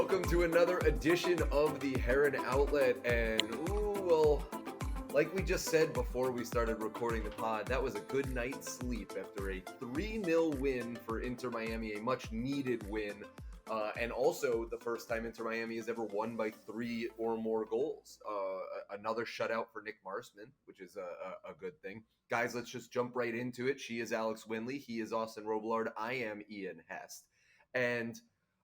welcome to another edition of the Heron Outlet. And, like we just said before we started recording the pod, that was a good night's sleep after a 3-0 win for Inter Miami, a much-needed win, and also the first time Inter Miami has ever won by 3 or more goals. Another shutout for Nick Marsman, which is a good thing. Guys, let's just jump right into it. She is Alex Winley. He is Austin Robillard. I am Ian Hest. And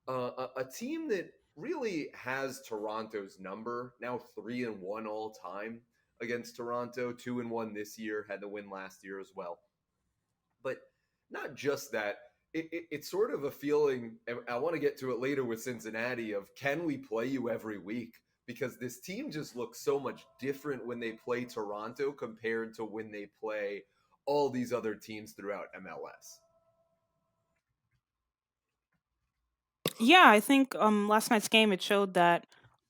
a team that really has Toronto's number, now 3-1 all time against Toronto, 2-1 this year, had the win last year as well. But not just that, it's sort of a feeling, and I want to get to it later with Cincinnati, of can we play you every week? Because this team just looks so much different when they play Toronto compared to when they play all these other teams throughout MLS. Yeah, I think last night's game it showed that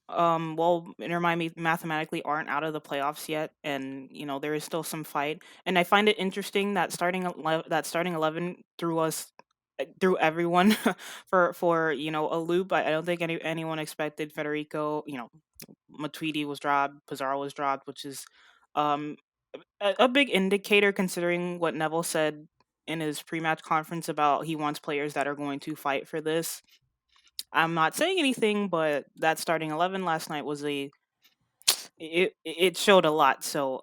Inter Miami mathematically aren't out of the playoffs yet, and there is still some fight. And I find it interesting that starting 11 threw everyone for a loop. I don't think anyone expected Federico. Matuidi was dropped, Pizarro was dropped, which is um a big indicator considering what Neville said in his pre-match conference about he wants players that are going to fight for this. I'm not saying anything, but that starting 11 last night was it showed a lot. So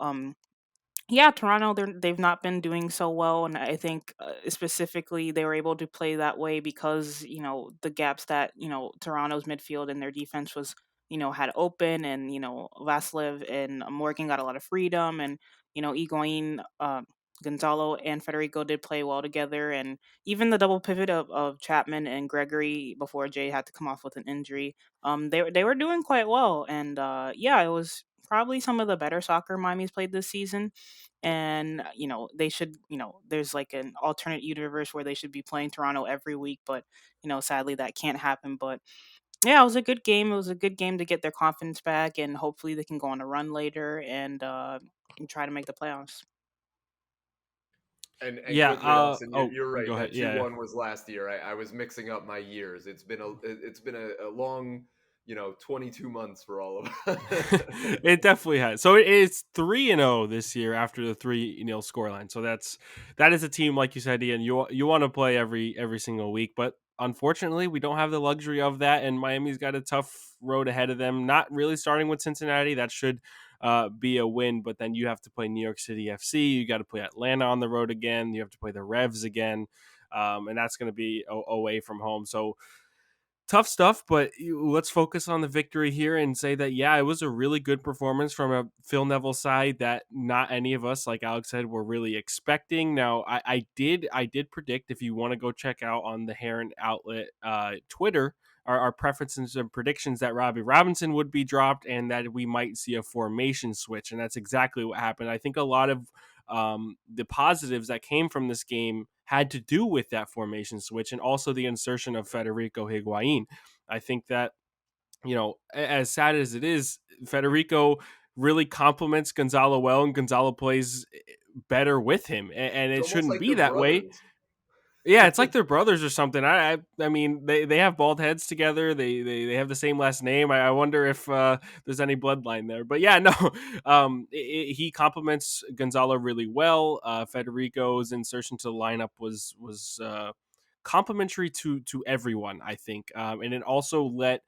yeah, Toronto they've not been doing so well, and I think specifically they were able to play that way because the gaps that Toronto's midfield and their defense was had open, and Vasilev and Morgan got a lot of freedom, and Higuain, Gonzalo and Federico did play well together, and even the double pivot of Chapman and Gregory before Jay had to come off with an injury, they were doing quite well, and yeah, it was probably some of the better soccer Miami's played this season. And they should, there's like an alternate universe where they should be playing Toronto every week, but sadly that can't happen. But yeah, it was a good game. It was a good game to get their confidence back, and hopefully they can go on a run later and try to make the playoffs. And Yeah. quickly, Austin, you're right. Go ahead. That Yeah. 2-1 was last year. I was mixing up my years. It's been a long 22 months for all of us. It definitely has. So it's 3-0 this year after the 3-0 scoreline. So that is a team, like you said, Ian. You want to play every single week, but unfortunately, we don't have the luxury of that. And Miami's got a tough road ahead of them. Not really starting with Cincinnati. That should be a win, but then you have to play New York City FC. You got to play Atlanta on the road again. You have to play the Revs again, and that's going to be away from home. So tough stuff, but let's focus on the victory here and say that, yeah, it was a really good performance from a Phil Neville side that not any of us, like Alex said, were really expecting. Now, I did predict, if you want to go check out on the Heron Outlet Twitter, our preferences and predictions, that Robbie Robinson would be dropped and that we might see a formation switch. And that's exactly what happened. I think a lot of the positives that came from this game had to do with that formation switch and also the insertion of Federico Higuain. I think that, as sad as it is, Federico really complements Gonzalo well, and Gonzalo plays better with him. And it It's almost shouldn't like be they're that way. brothers. Yeah, it's like they're brothers or something. I mean, they have bald heads together. They have the same last name. I wonder if there's any bloodline there. But yeah, no, he complements Gonzalo really well. Federico's insertion to the lineup was complimentary to everyone, I think, and it also let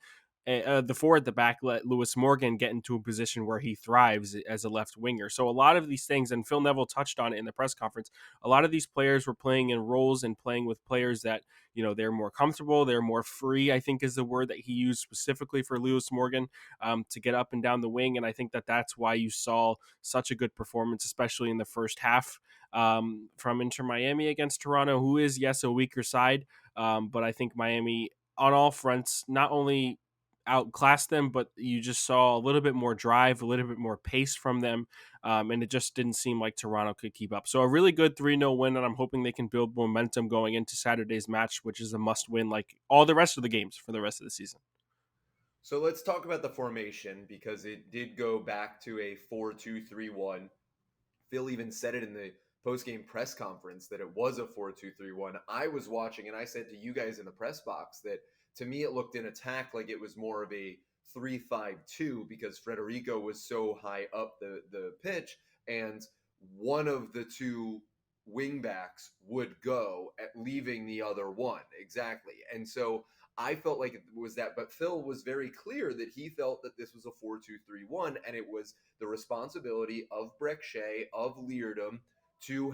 the four at the back let Lewis Morgan get into a position where he thrives as a left winger. So a lot of these things, and Phil Neville touched on it in the press conference, a lot of these players were playing in roles and playing with players that, they're more comfortable, they're more free, I think is the word that he used specifically for Lewis Morgan, to get up and down the wing. And I think that that's why you saw such a good performance, especially in the first half, from Inter Miami against Toronto, who is, yes, a weaker side. But I think Miami on all fronts not only outclassed them, but you just saw a little bit more drive, a little bit more pace from them, and it just didn't seem like Toronto could keep up. So a really good 3-0 win, and I'm hoping they can build momentum going into Saturday's match, which is a must-win like all the rest of the games for the rest of the season. So let's talk about the formation, because it did go back to a 4-2-3-1. Phil even said it in the post-game press conference that it was a 4-2-3-1. I was watching, and I said to you guys in the press box that to me it looked in attack like it was more of a 3-5-2 because Federico was so high up the pitch, and one of the two wingbacks would go at leaving the other one. Exactly. And so I felt like it was that, but Phil was very clear that he felt that this was a 4-2-3-1, and it was the responsibility of Breck Shea, of Leardom, to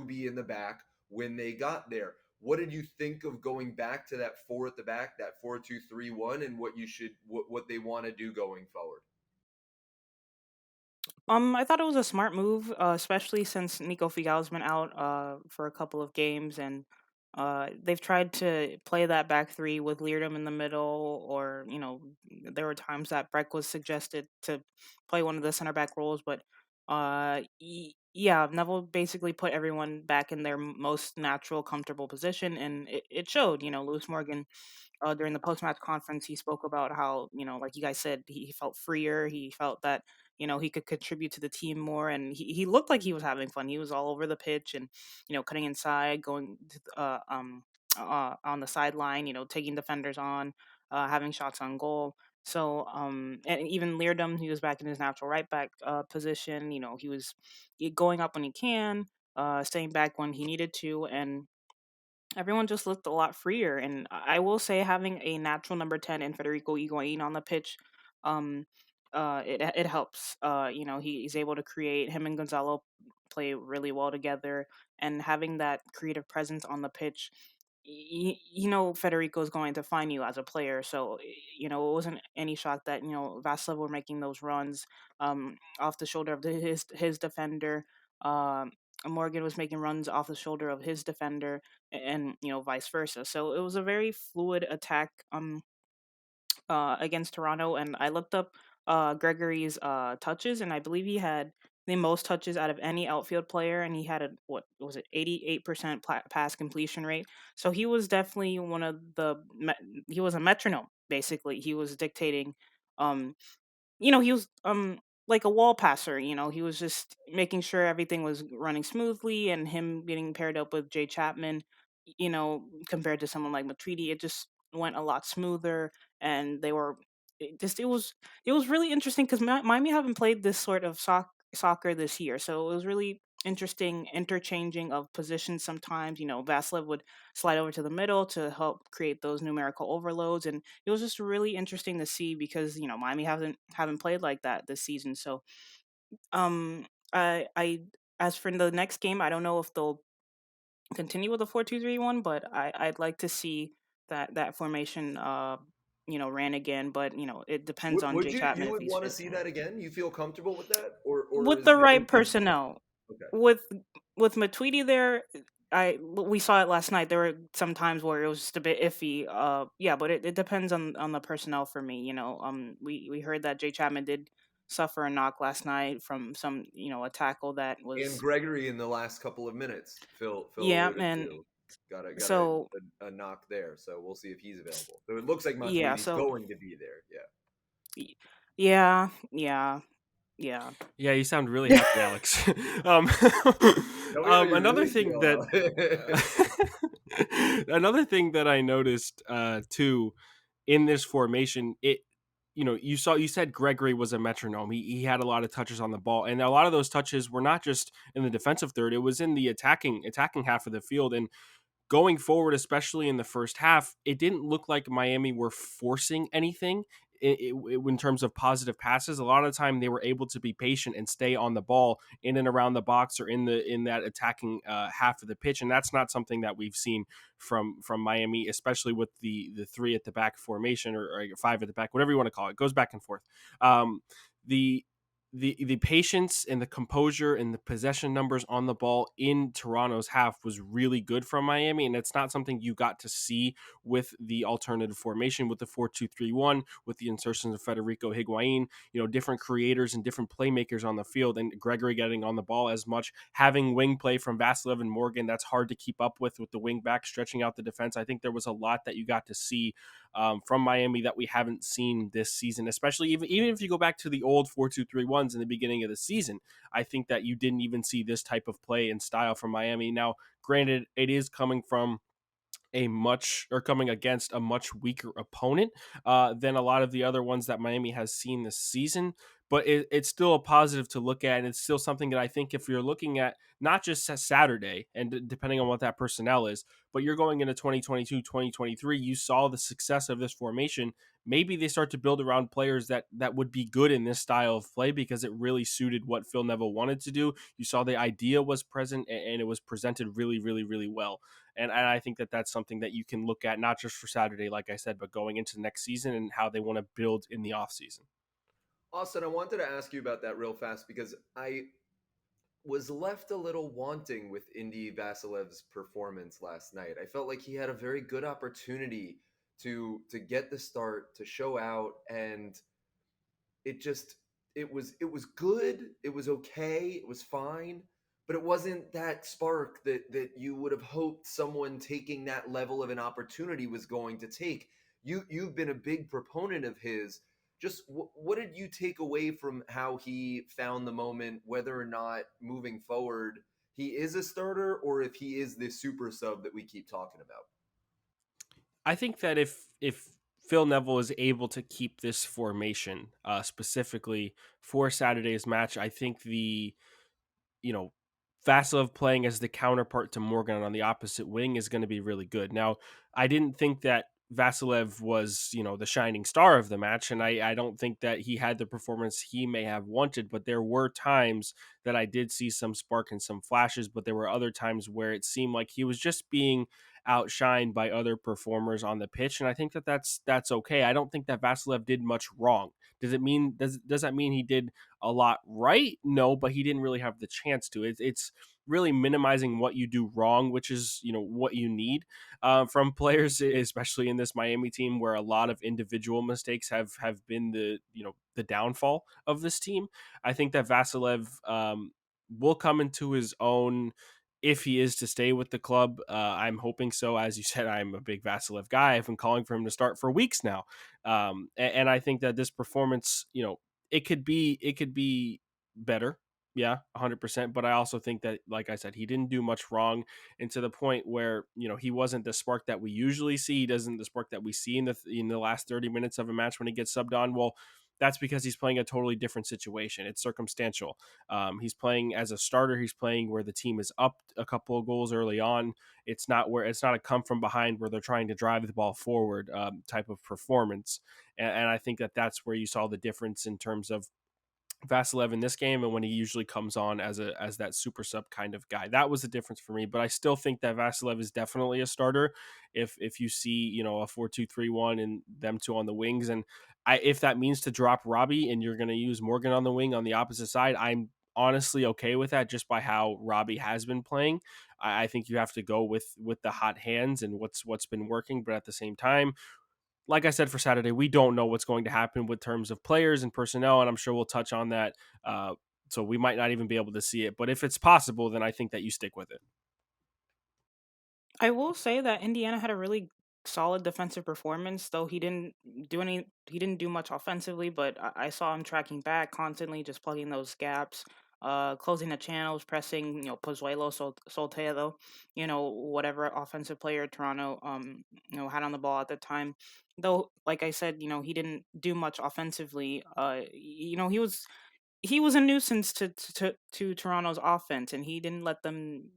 be in the back when they got there. What did you think of going back to that four at the back, that 4-2-3-1, and what they want to do going forward? I thought it was a smart move, especially since Nico Figal's been out for a couple of games, and they've tried to play that back three with Leardom in the middle, or there were times that Breck was suggested to play one of the center back roles, but yeah, Neville basically put everyone back in their most natural, comfortable position, and it showed. Lewis Morgan during the post match conference, he spoke about how, like you guys said, he felt freer. He felt that, he could contribute to the team more. And he looked like he was having fun. He was all over the pitch and, cutting inside, going on the sideline, taking defenders on, having shots on goal. So, and even Leardom, he was back in his natural right back position. He was going up when he can, staying back when he needed to. And everyone just looked a lot freer. And I will say, having a natural number 10 in Federico Higuain on the pitch, um, it helps. He's able to create. Him and Gonzalo play really well together, and having that creative presence on the pitch. Federico is going to find you as a player, so it wasn't any shock that Vasilov were making those runs off the shoulder of his defender. Morgan was making runs off the shoulder of his defender, and vice versa. So it was a very fluid attack against Toronto. And I looked up Gregory's touches, and I believe he had the most touches out of any outfield player, and he had a, what was it, 88% pass completion rate. So he was definitely one of he was a metronome. Basically, he was dictating. Um, he was like a wall passer. He was just making sure everything was running smoothly, and him getting paired up with Jay Chapman, compared to someone like Matuidi, it just went a lot smoother. And they were it was really interesting because Miami haven't played this sort of soccer this year, so it was really interesting interchanging of positions. Sometimes Vasilev would slide over to the middle to help create those numerical overloads, and it was just really interesting to see because Miami haven't played like that this season. So um I as for the next game, I don't know if they'll continue with the 4-2-3-1, but I'd like to see that formation ran again. But it depends on Would Jay you Chapman if would he's want to fit. see that again? You feel comfortable with that, or With is the the right intention? personnel. Okay. With Matuidi there, we saw it last night. There were some times where it was just a bit iffy. Yeah, but it depends on the personnel for me. We heard that Jay Chapman did suffer a knock last night from some a tackle that And was. Gregory in the last couple of minutes, Phil Yeah, alluded and to, got so a knock there. So we'll see if he's available. So it looks like yeah, Matuidi's so going to be there. y- yeah, yeah, yeah. Yeah, you sound really happy, Alex. um, No, yeah, you another really thing that feel. another thing that I noticed too in this formation, you said Gregory was a metronome. He had a lot of touches on the ball, and a lot of those touches were not just in the defensive third; it was in the attacking half of the field. And going forward, especially in the first half, it didn't look like Miami were forcing anything in terms of positive passes. A lot of the time, they were able to be patient and stay on the ball in and around the box or in that attacking half of the pitch, and that's not something that we've seen from Miami, especially with the three at the back formation or five at the back, whatever you want to call it. It goes back and forth. The the patience and the composure and the possession numbers on the ball in Toronto's half was really good from Miami, and it's not something you got to see with the alternative formation, with the 4-2-3-1, with the insertions of Federico Higuain, different creators and different playmakers on the field, and Gregory getting on the ball as much, having wing play from Vasilev and Morgan. That's hard to keep up with the wing back stretching out the defense. I think there was a lot that you got to see from Miami that we haven't seen this season, especially even if you go back to the old 4-2-3-1s in the beginning of the season. I think that you didn't even see this type of play and style from Miami. Now, granted, it is coming from coming against a much weaker opponent than a lot of the other ones that Miami has seen this season. But it's still a positive to look at, and it's still something that I think if you're looking at not just Saturday, and depending on what that personnel is, but you're going into 2022, 2023, you saw the success of this formation. Maybe they start to build around players that would be good in this style of play because it really suited what Phil Neville wanted to do. You saw the idea was present and it was presented really, really, really well. And I think that that's something that you can look at not just for Saturday, like I said, but going into next season and how they want to build in the offseason. Austin, I wanted to ask you about that real fast because I was left a little wanting with Indy Vasilev's performance last night. I felt like he had a very good opportunity to get the start, to show out, and it just it was good, it was okay, it was fine, but it wasn't that spark that you would have hoped someone taking that level of an opportunity was going to take. You've been a big proponent of his. Just what did you take away from how he found the moment, whether or not moving forward he is a starter or if he is this super sub that we keep talking about? I think that if Phil Neville is able to keep this formation specifically for Saturday's match, I think the you know, Vasilev playing as the counterpart to Morgan on the opposite wing is going to be really good. Now, I didn't think that Vasilev was, the shining star of the match, and I don't think that he had the performance he may have wanted, but there were times that I did see some spark and some flashes, but there were other times where it seemed like he was just being outshined by other performers on the pitch, and I think that that's okay. I don't think that Vasilev did much wrong. Does that mean he did a lot right? No, but he didn't really have the chance to. It's really minimizing what you do wrong, which is what you need from players, especially in this Miami team where a lot of individual mistakes have been the downfall of this team. I think that Vasilev will come into his own if he is to stay with the club. I'm hoping so. As you said, I'm a big Vasilev guy. I've been calling for him to start for weeks now, and I think that this performance, it could be better. Yeah, 100%. But I also think that, like I said, he didn't do much wrong, and to the point where he wasn't the spark that we usually see. He doesn't the spark that we see in the last 30 minutes of a match when he gets subbed on. Well, that's because he's playing a totally different situation. It's circumstantial. He's playing as a starter. He's playing where the team is up a couple of goals early on. It's not a come from behind where they're trying to drive the ball forward type of performance. And I think that that's where you saw the difference in terms of Vasilev in this game and when he usually comes on as that super sub kind of guy. That was the difference for me, but I still think that Vasilev is definitely a starter if you see, a 4-2-3-1 and them two on the wings, and if that means to drop Robbie and you're going to use Morgan on the wing on the opposite side, I'm honestly okay with that just by how Robbie has been playing. I think you have to go with the hot hands and what's been working, but at the same time, like I said, for Saturday, we don't know what's going to happen with terms of players and personnel, and I'm sure we'll touch on that. So we might not even be able to see it, but if it's possible, then I think that you stick with it. I will say that Indiana had a really solid defensive performance, though he didn't do much offensively, but I saw him tracking back constantly, just plugging those gaps, closing the channels, pressing, Pozuelo, Soltero, whatever offensive player Toronto had on the ball at the time. Though, like I said, he didn't do much offensively. He was a nuisance to Toronto's offense, and he didn't let them,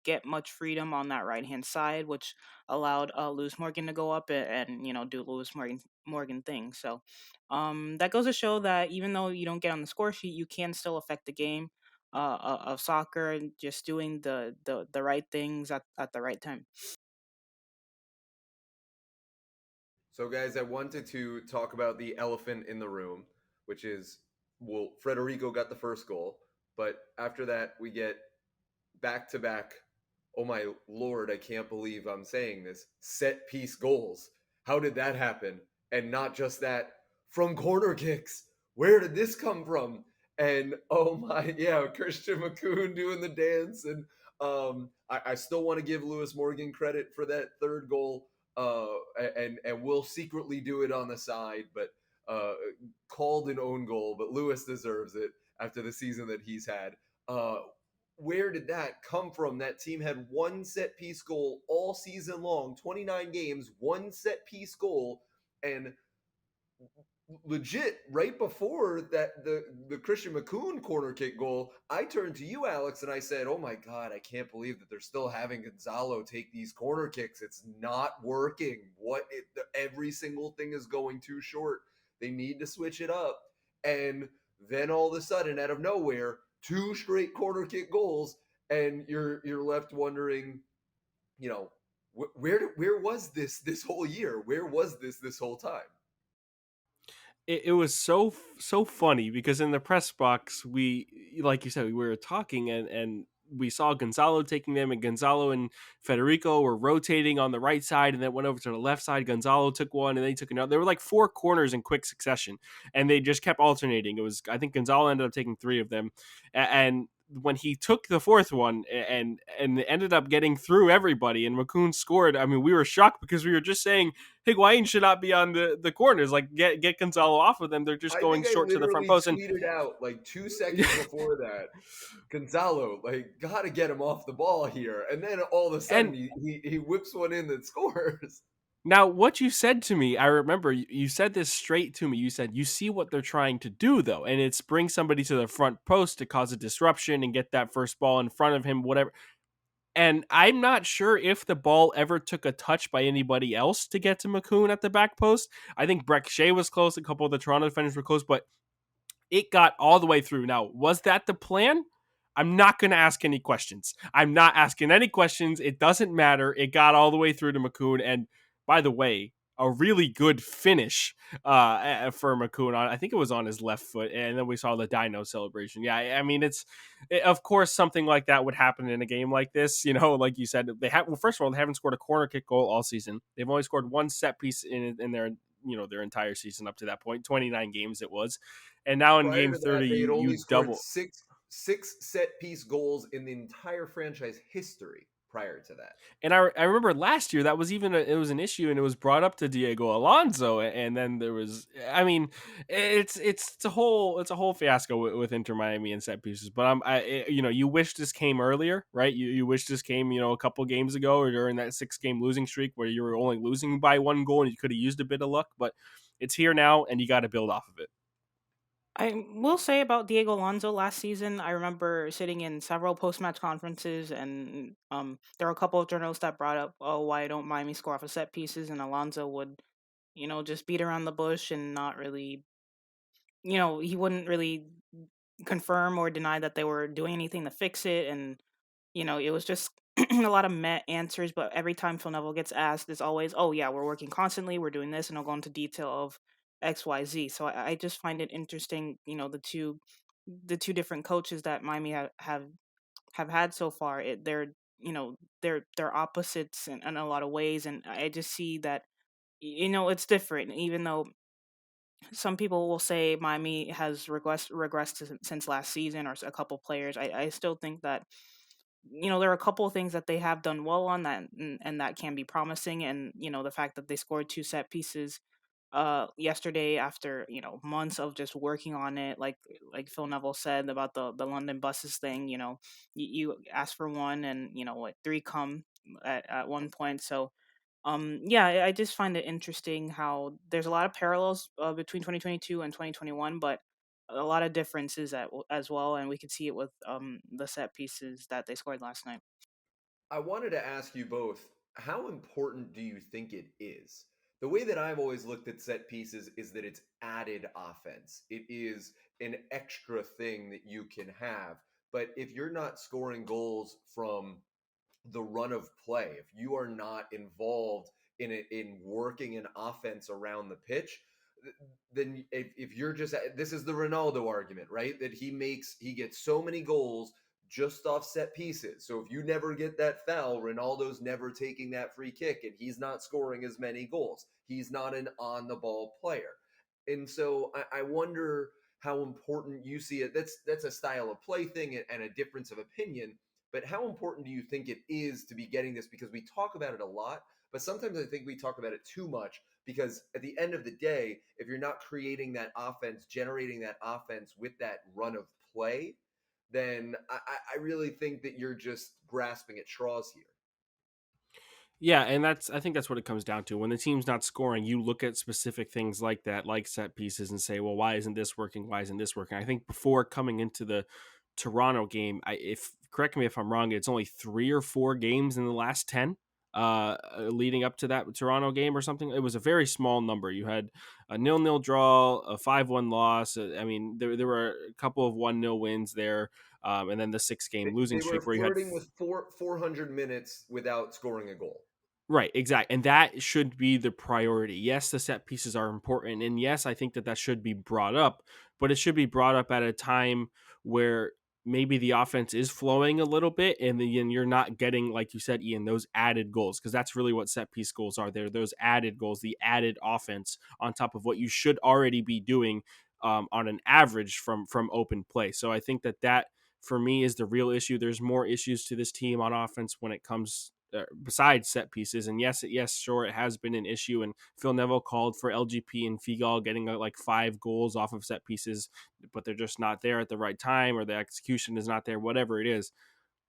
get much freedom on that right hand side, which allowed Lewis Morgan to go up and do Lewis Morgan things. So, that goes to show that even though you don't get on the score sheet, you can still affect the game of soccer and just doing the right things at the right time. So, guys, I wanted to talk about the elephant in the room, which is, well, Federico got the first goal, but after that, we get back to back. Oh my lord, I can't believe I'm saying this. Set piece goals. How did that happen? And not just that, from corner kicks. Where did this come from? And oh my, yeah, Christian McCoon doing the dance. And I still want to give Lewis Morgan credit for that third goal. And we'll secretly do it on the side, but uh, called an own goal. But Lewis deserves it after the season that he's had. Uh, where did that come from? That team had one set piece goal all season long, 29 games, one set piece goal, and legit right before that the Christian McCoon corner kick goal, I turned to you, Alex, and I said, "Oh my God, I can't believe that they're still having Gonzalo take these corner kicks. It's not working. Every single thing is going too short. They need to switch it up." And then all of a sudden, out of nowhere, two straight corner kick goals, and you're left wondering, you know, where was this whole year? Where was this whole time? It was so funny because in the press box, we, like you said, we were talking, and we saw Gonzalo taking them, and Gonzalo and Federico were rotating on the right side, and then went over to the left side. Gonzalo took one, and then he took another. There were like four corners in quick succession, and they just kept alternating. It was, I think Gonzalo ended up taking three of them, and when he took the fourth one and ended up getting through everybody, and McCoon scored, I mean, we were shocked because we were just saying Higuain should not be on the corners. Like, get Gonzalo off of them. They're just I going think I short to the front literally post. And tweeted out like 2 seconds before that, Gonzalo, like, gotta get him off the ball here. And then all of a sudden he whips one in that scores. now, what you said to me, I remember you said this straight to me. You said, you see what they're trying to do, though, and it's bring somebody to the front post to cause a disruption and get that first ball in front of him, whatever. And I'm not sure if the ball ever took a touch by anybody else to get to McCoon at the back post. I think Breck Shea was close. A couple of the Toronto defenders were close, but it got all the way through. Now, was that the plan? I'm not going to ask any questions. I'm not asking any questions. It doesn't matter. It got all the way through to McCoon. And by the way, a really good finish for McCoon. I think it was on his left foot. And then we saw the Dino celebration. Yeah, I mean, of course, something like that would happen in a game like this. You know, like you said, well, first of all, they haven't scored a corner kick goal all season. They've only scored one set piece in their, their entire season up to that point. 29 games it was. And now in Prior game to that, 30, they had only you scored double. six set piece goals in the entire franchise history prior to that. And I remember last year that was it was an issue, and it was brought up to Diego Alonso, and then there was, I mean, it's a whole fiasco with Inter Miami and set pieces. But you wish this came earlier, right? You wish this came, a couple games ago, or during that 6-game losing streak where you were only losing by one goal and you could have used a bit of luck. But it's here now, and you got to build off of it. I will say about Diego Alonso last season, I remember sitting in several post-match conferences, and there were a couple of journalists that brought up, "Oh, why don't Miami score off of set pieces?" And Alonso would, just beat around the bush and not really, he wouldn't really confirm or deny that they were doing anything to fix it, and it was just a lot of met answers. But every time Phil Neville gets asked, it's always, "Oh yeah, we're working constantly, we're doing this," and I'll go into detail of XYZ. So I just find it interesting, the two different coaches that Miami have had so far. They're opposites in a lot of ways, and I just see that it's different. Even though some people will say Miami has regressed since last season, or a couple players, I still think that there are a couple of things that they have done well on that, and that can be promising. And the fact that they scored two set pieces yesterday after months of just working on it, like Phil Neville said about the London buses thing. You ask for one, and what, three come at one point. So yeah, I just find it interesting how there's a lot of parallels between 2022 and 2021, but a lot of differences as well, and we could see it with the set pieces that they scored last night. I wanted to ask you both, how important do you think it is? The way that I've always looked at set pieces is that it's added offense. It is an extra thing that you can have. But if you're not scoring goals from the run of play, if you are not involved in working an offense around the pitch, then if you're just, this is the Ronaldo argument, right? That he gets so many goals just off set pieces. So if you never get that foul, Ronaldo's never taking that free kick, and he's not scoring as many goals. He's not an on the ball player. And so I wonder how important you see it. That's a style of play thing and a difference of opinion. But how important do you think it is to be getting this? Because we talk about it a lot, but sometimes I think we talk about it too much, because at the end of the day, if you're not creating that offense, generating that offense with that run of play, then I really think that you're just grasping at straws here. Yeah, and I think that's what it comes down to. When the team's not scoring, you look at specific things like that, like set pieces, and say, well, why isn't this working? Why isn't this working? I think before coming into the Toronto game, if correct me if I'm wrong, it's only 3 or 4 games in the last 10 leading up to that Toronto game or something. It was a very small number. You had a 0-0 draw, a 5-1 loss. I mean, there were a couple of 1-0 wins there, and then the 6-game losing They were streak where you had flirting with 400 minutes without scoring a goal. right, exactly. And that should be the priority. Yes, the set pieces are important. And yes, I think that that should be brought up, but it should be brought up at a time where maybe the offense is flowing a little bit and then you're not getting, like you said, Ian, those added goals. Because that's really what set piece goals are. They're those added goals, the added offense on top of what you should already be doing on an average from open play. So I think that that for me is the real issue. There's more issues to this team on offense when it comes besides set pieces. And yes, sure, it has been an issue. And Phil Neville called for LGP and Figal getting like 5 goals off of set pieces, but they're just not there at the right time, or the execution is not there, whatever it is.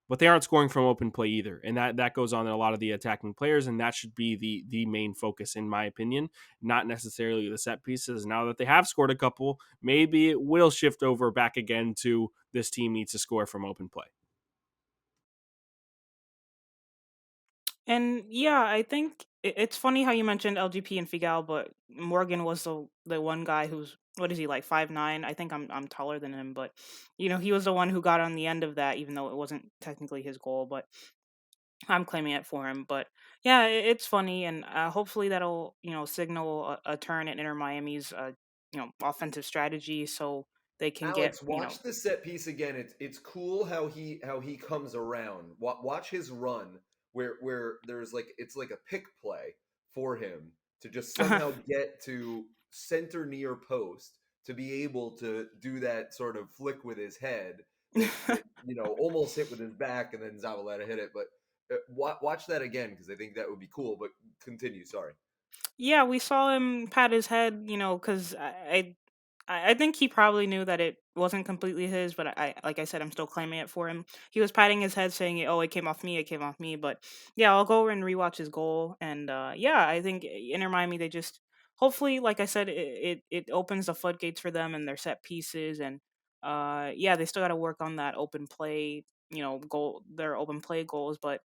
But they aren't scoring from open play either, and that goes on in a lot of the attacking players, and that should be the main focus, in my opinion, not necessarily the set pieces. Now that they have scored a couple, maybe it will shift over back again to this team needs to score from open play. And yeah, I think it's funny how you mentioned LGP and Figal, but Morgan was the one guy who's what is he like 5'9"? I think I'm taller than him, but he was the one who got on the end of that, even though it wasn't technically his goal, but I'm claiming it for him. But yeah, it's funny, and hopefully that'll signal a turn in Inter Miami's offensive strategy, so they can get Alex, watch the set piece again. It's cool how he comes around. Watch his run where there's like it's like a pick play for him to just somehow get to center near post to be able to do that sort of flick with his head that almost hit with his back and then Zavaleta hit it. But watch that again because I think that would be cool. But continue. Sorry. Yeah, we saw him pat his head, because I think he probably knew that it wasn't completely his, but like I said, I'm still claiming it for him. He was patting his head, saying, "Oh, it came off me, it came off me." But yeah, I'll go over and rewatch his goal, and yeah, I think Inter Miami they just hopefully, like I said, it opens the floodgates for them and their set pieces, and yeah, they still got to work on that open play, goal, their open play goals, but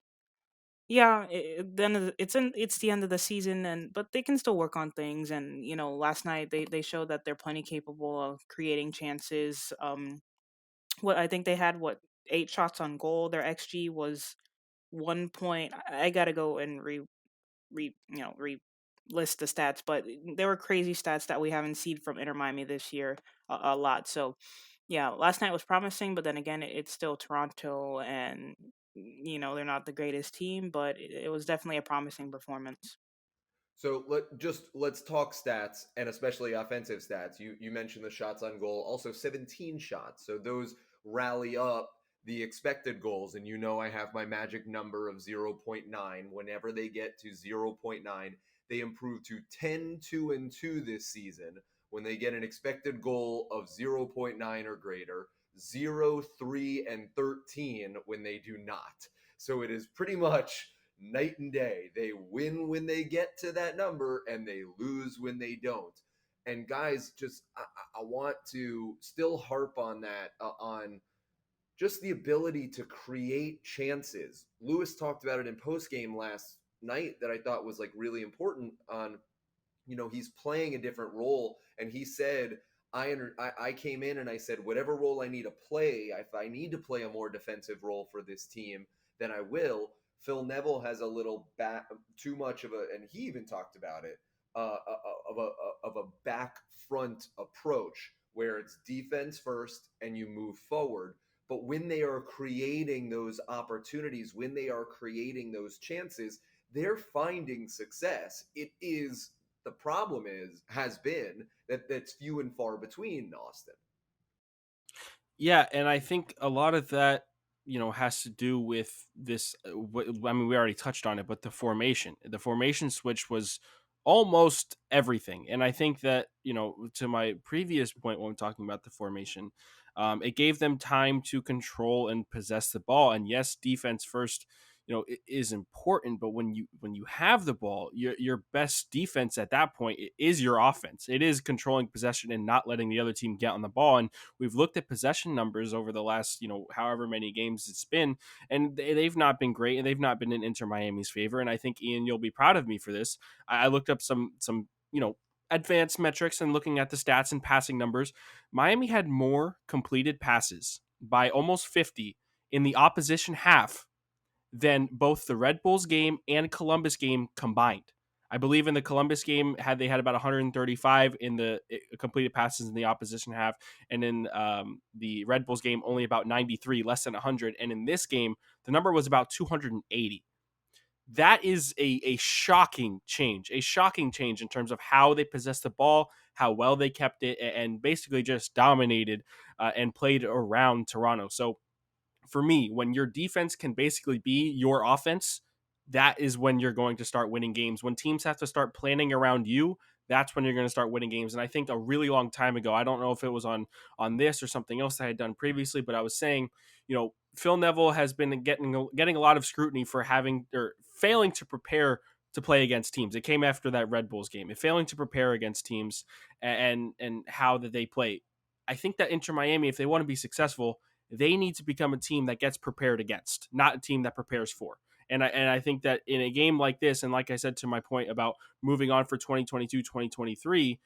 yeah, then it's the end of the season, and but they can still work on things. And last night they showed that they're plenty capable of creating chances. What I think they had 8 shots on goal. Their XG was 1 point. I gotta go and re list the stats, but there were crazy stats that we haven't seen from Inter Miami this year a lot. So yeah, last night was promising, but then again, it's still Toronto, and they're not the greatest team, but it was definitely a promising performance. So let's talk stats and especially offensive stats. You mentioned the shots on goal, also 17 shots. So those rally up the expected goals, and I have my magic number of 0.9. Whenever they get to 0.9, they improve to 10, 2, and 2 this season. When they get an expected goal of 0.9 or greater, 0, 3, and 13 when they do not. So it is pretty much night and day. They win when they get to that number and they lose when they don't. And guys, just I want to still harp on that, on just the ability to create chances. Lewis talked about it in post game last night that I thought was like really important on he's playing a different role, and he said I came in and I said whatever role I need to play, if I need to play a more defensive role for this team, then I will. Phil Neville has a little back too much of a, and he even talked about it, of a back front approach where it's defense first and you move forward. But when they are creating those opportunities, when they are creating those chances, they're finding success. The problem has been that that's few and far between, Austin. Yeah, and I think a lot of that, has to do with this. I mean, we already touched on it, but the formation switch was almost everything. And I think that, to my previous point when I'm talking about the formation, It gave them time to control and possess the ball. And yes, defense first, it is important, but when you have the ball, your best defense at that point is your offense. It is controlling possession and not letting the other team get on the ball. And we've looked at possession numbers over the last, however many games it's been, and they've not been great, and they've not been in Inter Miami's favor. And I think, Ian, you'll be proud of me for this. I looked up some advanced metrics and looking at the stats and passing numbers. Miami had more completed passes by almost 50 in the opposition half than both the Red Bulls game and Columbus game combined. I believe in the Columbus game they had about 135 in the completed passes in the opposition half, and in the Red Bulls game only about 93, less than 100. And in this game, the number was about 280. That is a shocking change in terms of how they possessed the ball, how well they kept it, and basically just dominated and played around Toronto. So for me, when your defense can basically be your offense, that is when you're going to start winning games. When teams have to start planning around you, that's when you're going to start winning games. And I think a really long time ago, I don't know if it was on this or something else I had done previously, but I was saying, Phil Neville has been getting a lot of scrutiny for having or failing to prepare to play against teams. It came after that Red Bulls game. It failing to prepare against teams and how that they play. I think that Inter Miami, if they want to be successful, they need to become a team that gets prepared against, not a team that prepares for. And I think that in a game like this, and like I said to my point about moving on for 2022, 2023,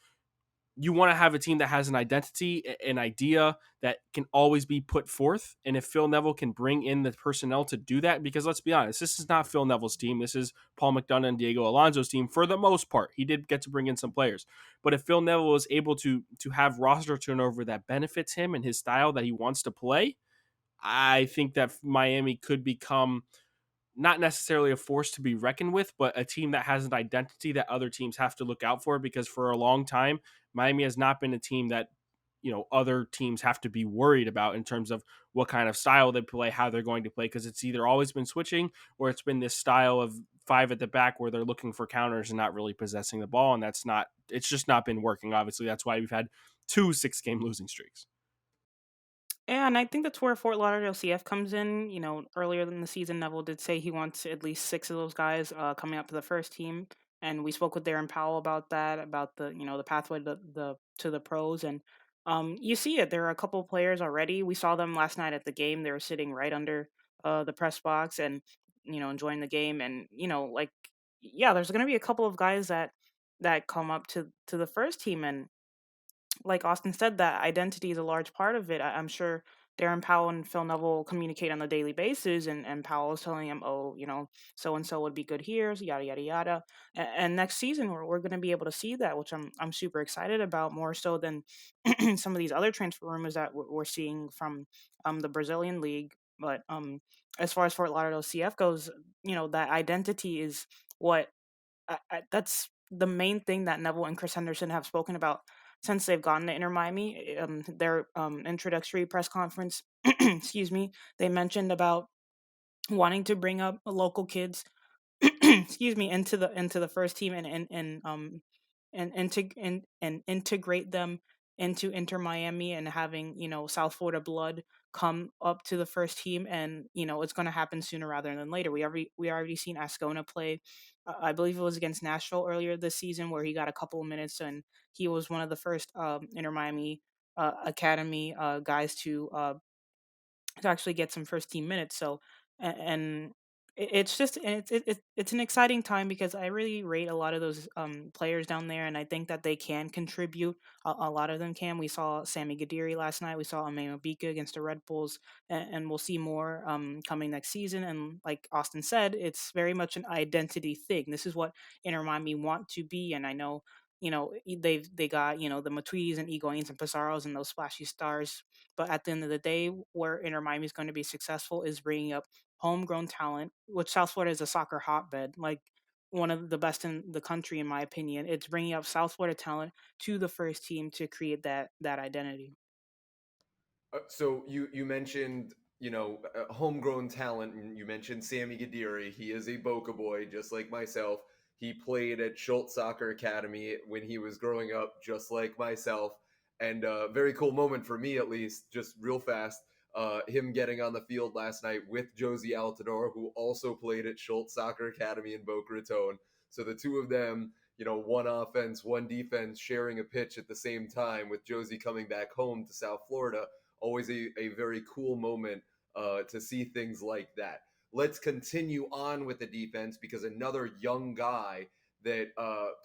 you want to have a team that has an identity, an idea that can always be put forth. And if Phil Neville can bring in the personnel to do that, because let's be honest, this is not Phil Neville's team. This is Paul McDonough and Diego Alonso's team for the most part. He did get to bring in some players. But if Phil Neville is able to have roster turnover that benefits him and his style that he wants to play, I think that Miami could become not necessarily a force to be reckoned with, but a team that has an identity that other teams have to look out for, because for a long time, Miami has not been a team that, other teams have to be worried about in terms of what kind of style they play, how they're going to play, because it's either always been switching or it's been this style of five at the back where they're looking for counters and not really possessing the ball. And it's just not been working. Obviously, that's why we've had 2 6-game losing streaks. Yeah, and I think that's where Fort Lauderdale CF comes in. Earlier in the season, Neville did say he wants at least 6 of those guys coming up to the first team, and we spoke with Darren Powell about that, about the pathway to the pros, and you see it. There are a couple of players already. We saw them last night at the game. They were sitting right under the press box and enjoying the game, and like yeah, there's going to be a couple of guys that come up to the first team, and like Austin said, that identity is a large part of it. I'm sure Darren Powell and Phil Neville communicate on a daily basis, and Powell is telling him, oh, so and so would be good here, so yada yada yada. And next season, we're going to be able to see that, which I'm super excited about, more so than some of these other transfer rumors that we're seeing from the Brazilian league. But as far as Fort Lauderdale CF goes, that identity is what that's the main thing that Neville and Chris Henderson have spoken about since they've gotten to Inter Miami. Their introductory press conference, excuse me, they mentioned about wanting to bring up local kids, excuse me, into the first team and integrate them into Inter Miami, and having South Florida blood come up to the first team, and it's going to happen sooner rather than later. We already seen Ascona play. I believe it was against Nashville earlier this season, where he got a couple of minutes, and he was one of the first Inter Miami academy guys to actually get some first team minutes. So, and it's just it's an exciting time, because I really rate a lot of those players down there, and I think that they can contribute. A lot of them can. We saw Sammy Gadiri last night. We saw Emmanuel Bika against the Red Bulls, and we'll see more coming next season. And like Austin said, it's very much an identity thing. This is what Inter Miami want to be, and I know. They got the Matuides and Higuains and Pizarros and those splashy stars, but at the end of the day, where Inter Miami is going to be successful is bringing up homegrown talent, which South Florida is a soccer hotbed, like one of the best in the country, in my opinion. It's bringing up South Florida talent to the first team to create that identity. So you mentioned homegrown talent, and you mentioned Sammy Gadiri. He is a Boca boy, just like myself. He played at Schultz Soccer Academy when he was growing up, just like myself. And very cool moment for me, at least, just real fast. Him getting on the field last night with Josie Altador, who also played at Schultz Soccer Academy in Boca Raton. So the two of them, one offense, one defense, sharing a pitch at the same time, with Josie coming back home to South Florida. Always a very cool moment to see things like that. Let's continue on with the defense, because another young guy that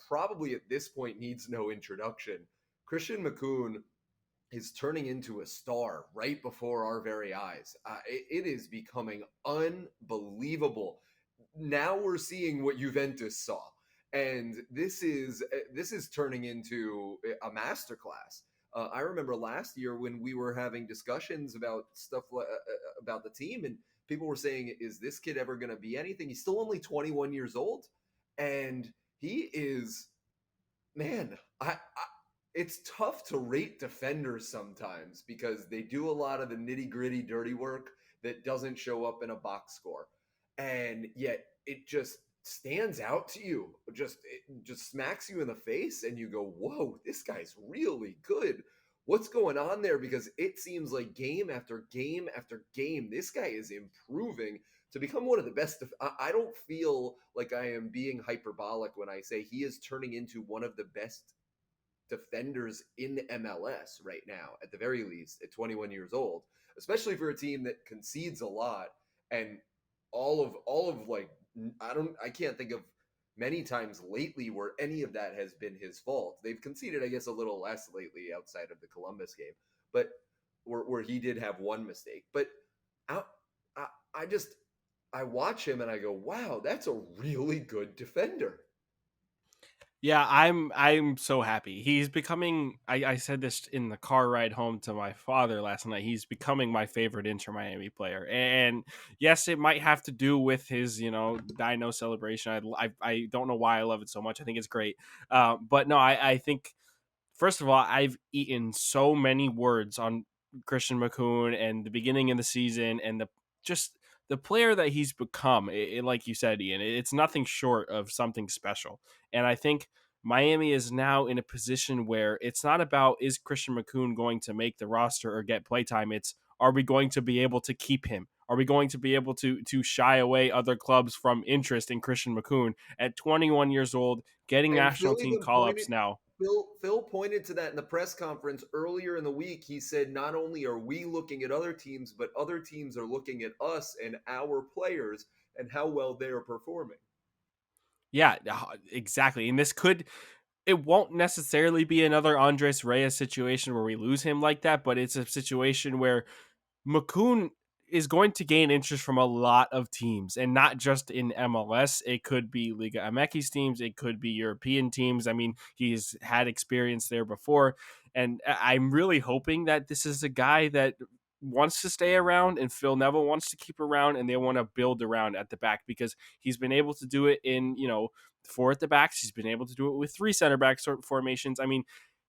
probably at this point needs no introduction, Christian McCoon, is turning into a star right before our very eyes. It is becoming unbelievable. Now we're seeing what Juventus saw, and this is turning into a masterclass. I remember last year when we were having discussions about stuff about the team, and people were saying, "Is this kid ever going to be anything?" He's still only 21 years old, and he is, man. It's tough to rate defenders sometimes because they do a lot of the nitty gritty dirty work that doesn't show up in a box score. And yet it just stands out to you. It just smacks you in the face and you go, whoa, this guy's really good. What's going on there? Because it seems like game after game after game, this guy is improving to become one of the best. I don't feel like I am being hyperbolic when I say he is turning into one of the best defenders in MLS right now, at the very least, at 21 years old, especially for a team that concedes a lot. And all of like, I can't think of many times lately where any of that has been his fault. They've conceded, I guess, a little less lately outside of the Columbus game, but where he did have one mistake. But I, I just, I watch him and I go, wow, that's a really good defender. Yeah, I'm so happy. He's becoming, I said this in the car ride home to my father last night. He's becoming my favorite Inter Miami player. And yes, it might have to do with his, Dino celebration. I don't know why I love it so much. I think it's great. But no, I think, first of all, I've eaten so many words on Christian McCoon and the beginning of the season, and just the player that he's become. Like you said, Ian, it's nothing short of something special. And I think Miami is now in a position where it's not about, is Christian McCoon going to make the roster or get playtime? It's, are we going to be able to keep him? Are we going to be able to shy away other clubs from interest in Christian McCoon at 21 years old, getting And national Phil team even call ups pointed now? Phil pointed to that in the press conference earlier in the week. He said, not only are we looking at other teams, but other teams are looking at us and our players and how well they are performing. Yeah, exactly. And it won't necessarily be another Andres Reyes situation where we lose him like that, but it's a situation where McCoon is going to gain interest from a lot of teams, and not just in MLS. It could be Liga MX teams. It could be European teams. I mean, he's had experience there before, and I'm really hoping that this is a guy that wants to stay around and Phil Neville wants to keep around, and they want to build around at the back, because he's been able to do it in, four at the backs. He's been able to do it with three center back sort of formations. I mean,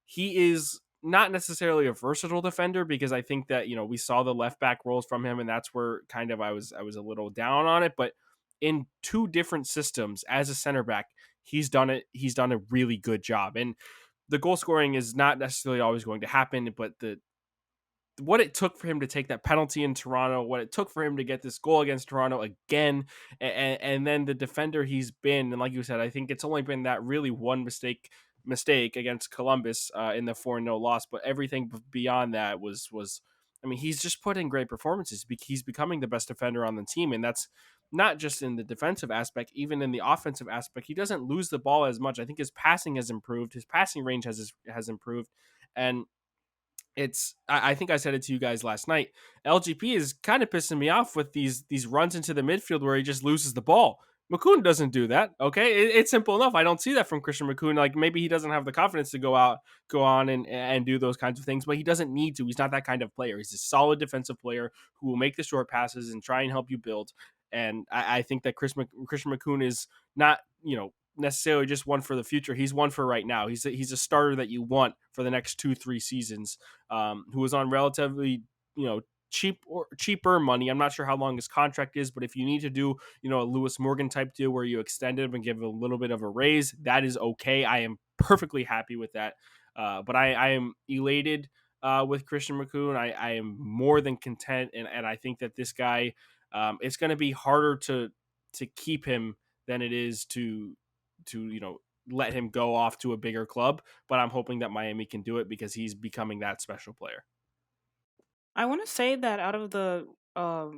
he is not necessarily a versatile defender, because I think that, we saw the left back roles from him, and that's where kind of I was a little down on it. But in two different systems as a center back, he's done it. He's done a really good job. And the goal scoring is not necessarily always going to happen, but what it took for him to take that penalty in Toronto, what it took for him to get this goal against Toronto again, and then the defender he's been, and like you said, I think it's only been that really one mistake against Columbus in the 4-0 loss, but everything beyond that was I mean, he's just put in great performances. He's becoming the best defender on the team, and that's not just in the defensive aspect, even in the offensive aspect. He doesn't lose the ball as much. I think his passing has improved, his passing range has improved, and I think I said it to you guys last night. LGP is kind of pissing me off with these runs into the midfield where he just loses the ball. McCoon doesn't do that. Okay, it's simple enough. I don't see that from Christian McCoon. Like, maybe he doesn't have the confidence to go on and do those kinds of things, but he doesn't need to. He's not that kind of player. He's a solid defensive player who will make the short passes and try and help you build. And I think that Christian McCoon is not, necessarily just one for the future. He's one for right now. He's a starter that you want for the next 2-3 seasons. Who was on relatively, cheaper money. I'm not sure how long his contract is, but if you need to do, a Lewis Morgan type deal where you extend him and give a little bit of a raise, that is okay. I am perfectly happy with that. But I am elated with Christian McCoon. I am more than content, and I think that this guy, it's going to be harder to keep him than it is to let him go off to a bigger club. But I'm hoping that Miami can do it because he's becoming that special player. I want to say that out of the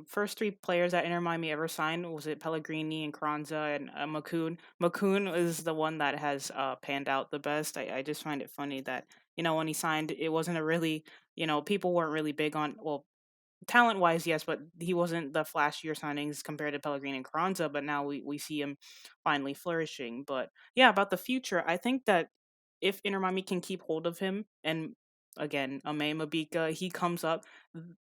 first three players that Inter Miami ever signed, was it Pellegrini and Carranza and McCoon? McCoon is the one that has panned out the best. I just find it funny that, when he signed, it wasn't a really, people weren't really big on, well, talent wise, yes, but he wasn't the flashier signings compared to Pellegrini and Carranza. But now we see him finally flourishing. But yeah, about the future, I think that if Inter Miami can keep hold of him, and again, Ame Mabika, he comes up,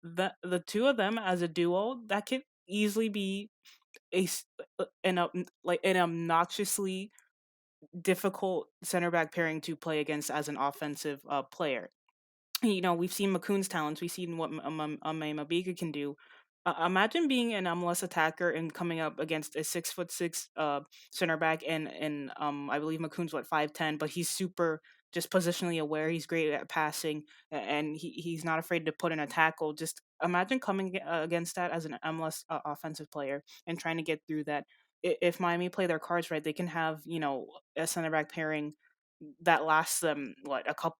the two of them as a duo, that could easily be an obnoxiously difficult center back pairing to play against as an offensive player. We've seen McCoon's talents. We've seen what Mabika can do. Imagine being an MLS attacker and coming up against a 6'6" center back, and I believe McCoon's 5'10", but he's super just positionally aware. He's great at passing, and he's not afraid to put in a tackle. Just imagine coming against that as an MLS offensive player and trying to get through that. If Miami play their cards right, they can have a center back pairing that lasts them a couple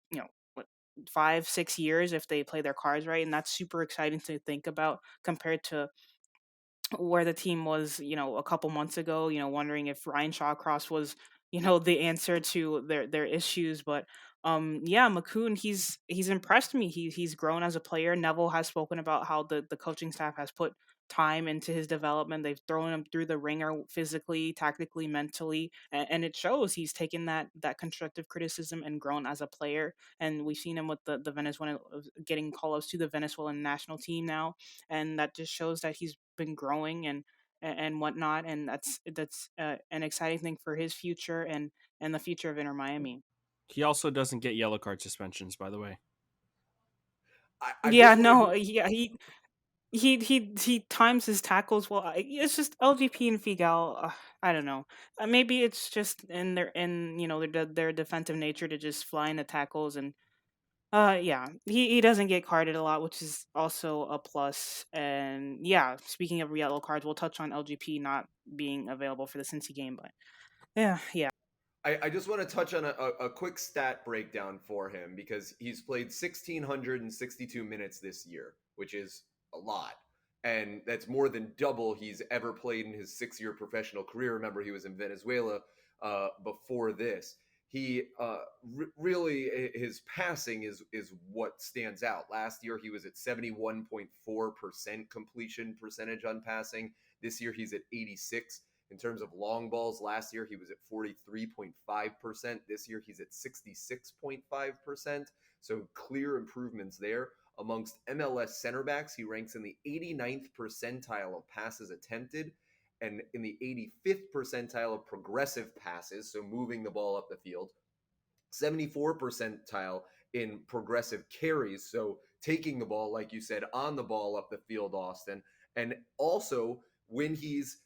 5-6 years if they play their cards right, and that's super exciting to think about compared to where the team was, a couple months ago, wondering if Ryan Shawcross was, the answer to their issues. But yeah, McCoon, he's impressed me. He's grown as a player. Neville has spoken about how the coaching staff has put time into his development. They've thrown him through the ringer physically, tactically, mentally, and it shows. He's taken that constructive criticism and grown as a player. And we've seen him with the Venezuelan, getting call-ups to the Venezuelan national team now, and that just shows that he's been growing and whatnot, and that's an exciting thing for his future and the future of Inter Miami. He also doesn't get yellow card suspensions, by the way. I Yeah, just want to no, go. yeah, he times his tackles well. It's just LGP and Figal. I don't know. Maybe it's just in their defensive nature to just fly into tackles. And yeah, he doesn't get carded a lot, which is also a plus. And yeah, speaking of yellow cards, we'll touch on LGP not being available for the Cincy game. But yeah. I just want to touch on a quick stat breakdown for him because he's played 1,662 minutes this year, which is a lot. And that's more than double he's ever played in his 6-year professional career. Remember, he was in Venezuela before this. He really, his passing is what stands out. Last year, he was at 71.4% completion percentage on passing. This year, he's at 86. In terms of long balls, last year he was at 43.5%. This year he's at 66.5%. So clear improvements there. Amongst MLS center backs, he ranks in the 89th percentile of passes attempted and in the 85th percentile of progressive passes, so moving the ball up the field. 74 percentile in progressive carries, so taking the ball, like you said, on the ball up the field, Austin. And also, when he's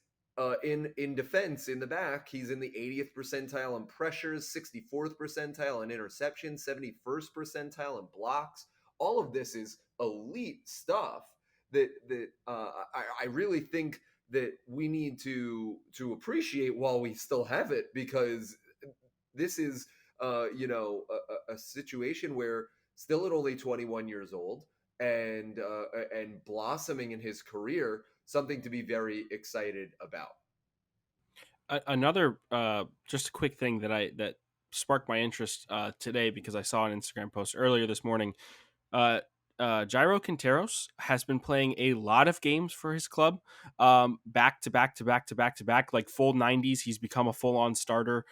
in defense in the back, he's in the 80th percentile in pressures, 64th percentile in interceptions, 71st percentile in blocks. All of this is elite stuff that I really think that we need to appreciate while we still have it, because this is a situation where still at only 21 years old and blossoming in his career, something to be very excited about. Another just a quick thing that sparked my interest today because I saw an Instagram post earlier this morning. Uh, Gyro Quinteros has been playing a lot of games for his club, back to back to back to back to back, like full 90s. He's become a full on starter.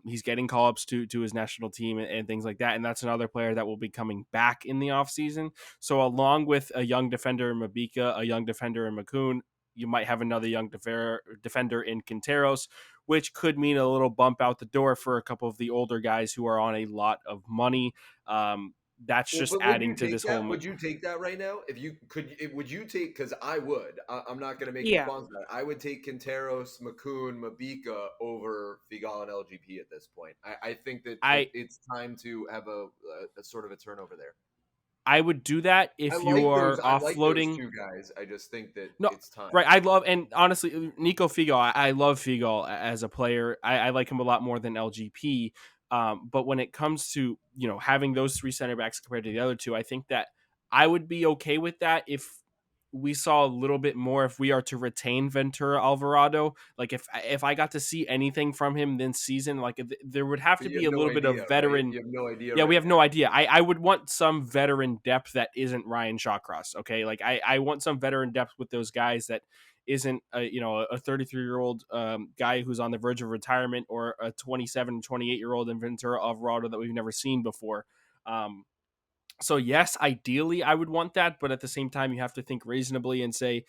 He's getting call ups to his national team and things like that. And that's another player that will be coming back in the offseason. So, along with a young defender in Mabika, a young defender in McCoon, you might have another young defender in Quinteros, which could mean a little bump out the door for a couple of the older guys who are on a lot of money. that's Well, just but would adding you to take this that? whole. Would you take that right now? If you could, would you take? Because I would. I'm not going to make any Yeah. qualms about it. I would take Quinteros, Makun, Mabika over Figal and LGP at this point. I think that I it's time to have a sort of a turnover there. I would do that if you are I like those offloading. two guys. I just think that No, it's time. right. I love, and honestly, Nico Figo, I love Figo as a player. I like him a lot more than LGP. But when it comes to, having those three center backs compared to the other two, I think that I would be okay with that if we saw a little bit more, if we are to retain Ventura Alvarado. Like if I got to see anything from him this season, like there would have But to you be have a no little bit of idea, right? veteran. You have no idea Yeah, we right have no now. idea. I would want some veteran depth that isn't Ryan Shawcross. Okay, like I want some veteran depth with those guys that isn't a 33-year-old guy who's on the verge of retirement, or a 27, 28-year-old in Ventura Alvarado that we've never seen before. So yes, ideally I would want that, but at the same time you have to think reasonably and say,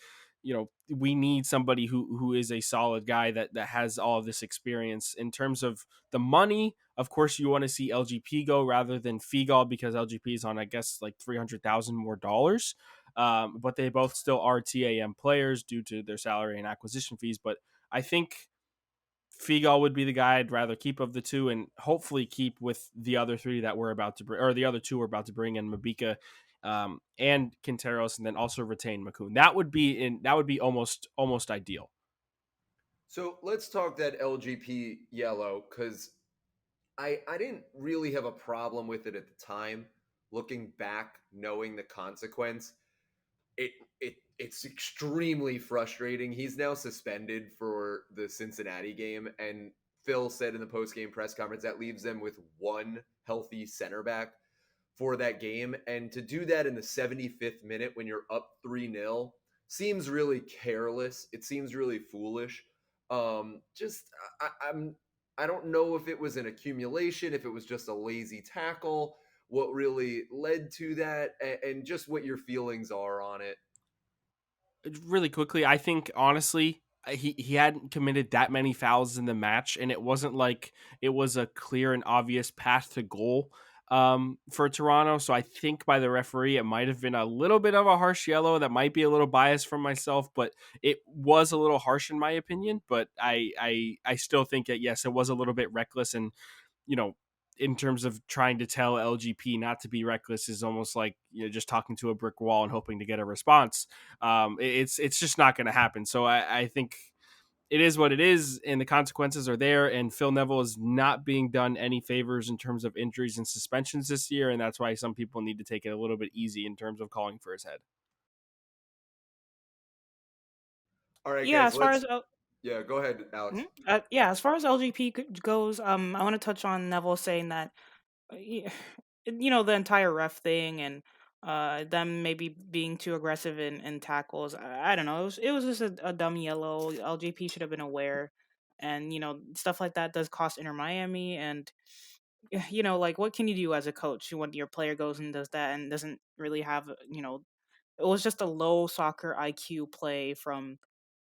we need somebody who is a solid guy that has all of this experience. In terms of the money, of course you want to see LGP go rather than Figal, because LGP is on, I guess, like $300,000 more dollars. But they both still are TAM players due to their salary and acquisition fees. But I think Figal would be the guy I'd rather keep of the two, and hopefully keep with the other three that we're about to bring, or the other two we're about to bring in, Mabika and Quinteros, and then also retain Makun. That would be almost ideal. So let's talk that LGP yellow, because I didn't really have a problem with it at the time. Looking back, knowing the consequence, it it's extremely frustrating. He's now suspended for the Cincinnati game, and Phil said in the post game press conference that leaves them with one healthy center back for that game. And to do that in the 75th minute when you're up 3-0 seems really careless. It seems really foolish. Just I'm I don't know if it was an accumulation, if it was just a lazy tackle, what really led to that, and just what your feelings are on it. Really quickly, I think honestly, he hadn't committed that many fouls in the match, and it wasn't like it was a clear and obvious path to goal for Toronto. So I think by the referee, it might have been a little bit of a harsh yellow. That might be a little biased from myself, but it was a little harsh in my opinion. But I still think that yes, it was a little bit reckless, and you know, in terms of trying to tell LGP not to be reckless is almost like just talking to a brick wall and hoping to get a response. It's just not going to happen. So I think it is what it is, and the consequences are there. And Phil Neville is not being done any favors in terms of injuries and suspensions this year, and that's why some people need to take it a little bit easy in terms of calling for his head. All right, Yeah, guys, as far let's as yeah, go ahead, Alex. yeah, as far as LGP goes, I want to touch on Neville saying that y- the entire ref thing, and them maybe being too aggressive in tackles. I don't know. It was just a dumb yellow. LGP should have been aware, and stuff like that does cost Inter Miami, and like what can you do as a coach when your player goes and does that and doesn't really have it was just a low soccer IQ play from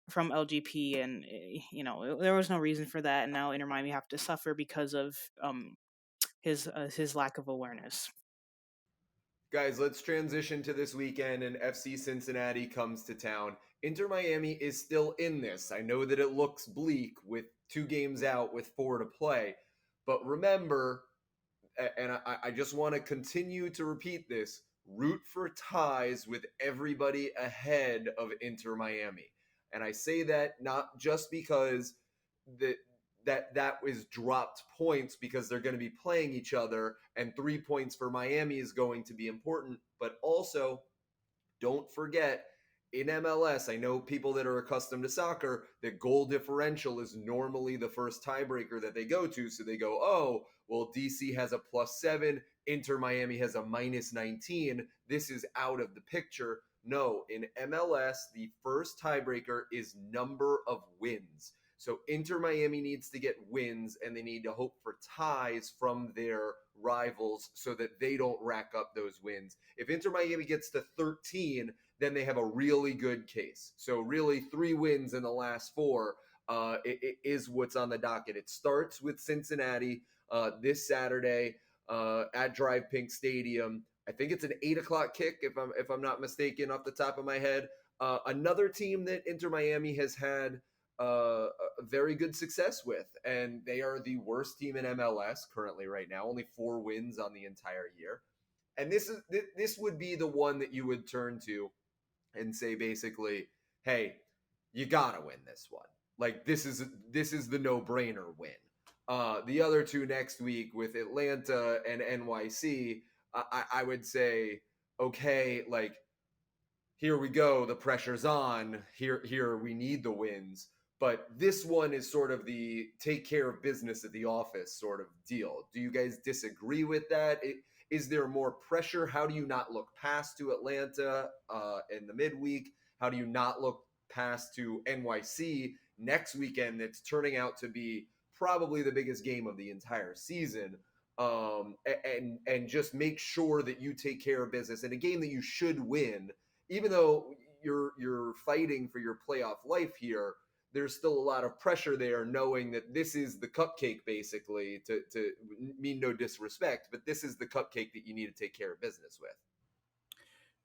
LGP, and there was no reason for that, and now Inter Miami have to suffer because of his lack of awareness. Guys, let's transition to this weekend, and FC Cincinnati comes to town. Inter Miami is still in this. I know that it looks bleak with 2 games out with 4 to play, but remember, and I just want to continue to repeat this, root for ties with everybody ahead of Inter Miami. And I say that not just because that that was dropped points because they're going to be playing each other, and 3 points for Miami is going to be important, but also don't forget, in MLS, I know people that are accustomed to soccer, that goal differential is normally the first tiebreaker that they go to. So they go, oh, well, DC has a +7, Inter Miami has a -19. This is out of the picture. No, in MLS, the first tiebreaker is number of wins. So Inter Miami needs to get wins, and they need to hope for ties from their rivals so that they don't rack up those wins. If Inter Miami gets to 13, then they have a really good case. So really 3 wins in the last 4 it is what's on the docket. It starts with Cincinnati this Saturday at Drive Pink Stadium. I think it's an 8 o'clock kick if I'm not mistaken off the top of my head. Another team that Inter Miami has had a very good success with, and they are the worst team in MLS currently right now. Only 4 wins on the entire year, and this would be the one that you would turn to and say basically, hey, you gotta win this one. Like this is the no brainer win. The other two next week with Atlanta and NYC, I would say, okay, like here we go, the pressure's on. Here we need the wins. But this one is sort of the take care of business at the office sort of deal. Do you guys disagree with that? Is there more pressure? How do you not look past to Atlanta in the midweek? How do you not look past to NYC next weekend? That's turning out to be probably the biggest game of the entire season. And just make sure that you take care of business in a game that you should win, even though you're fighting for your playoff life here. There's still a lot of pressure there, knowing that this is the cupcake, basically. To mean no disrespect, but this is the cupcake that you need to take care of business with.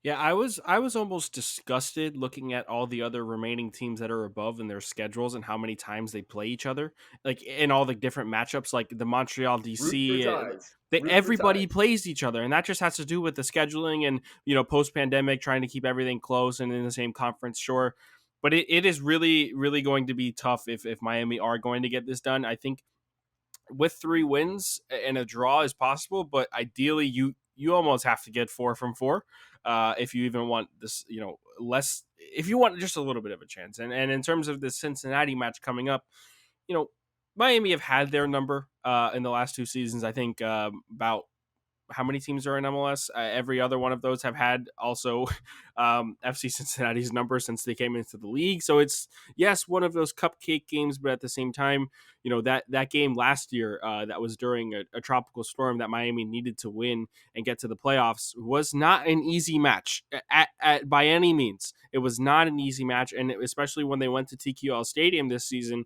Yeah, I was almost disgusted looking at all the other remaining teams that are above in their schedules and how many times they play each other, like in all the different matchups, like the Montreal Root for DC. ties. They, Root for everybody ties. plays each other, and that just has to do with the scheduling and post pandemic trying to keep everything close and in the same conference. Sure, but it is really really going to be tough if Miami are going to get this done. I think with 3 wins and a draw is possible, but ideally you almost have to get 4 from 4 if you even want this, less. If you want just a little bit of a chance, and in terms of the Cincinnati match coming up, you know, Miami have had their number in the last 2 seasons. I think about how many teams are in MLS. Every other one of those have had also FC Cincinnati's number since they came into the league. So it's, yes, one of those cupcake games, but at the same time, that game last year that was during a tropical storm that Miami needed to win and get to the playoffs was not an easy match by any means. It was not an easy match, and especially when they went to TQL Stadium this season,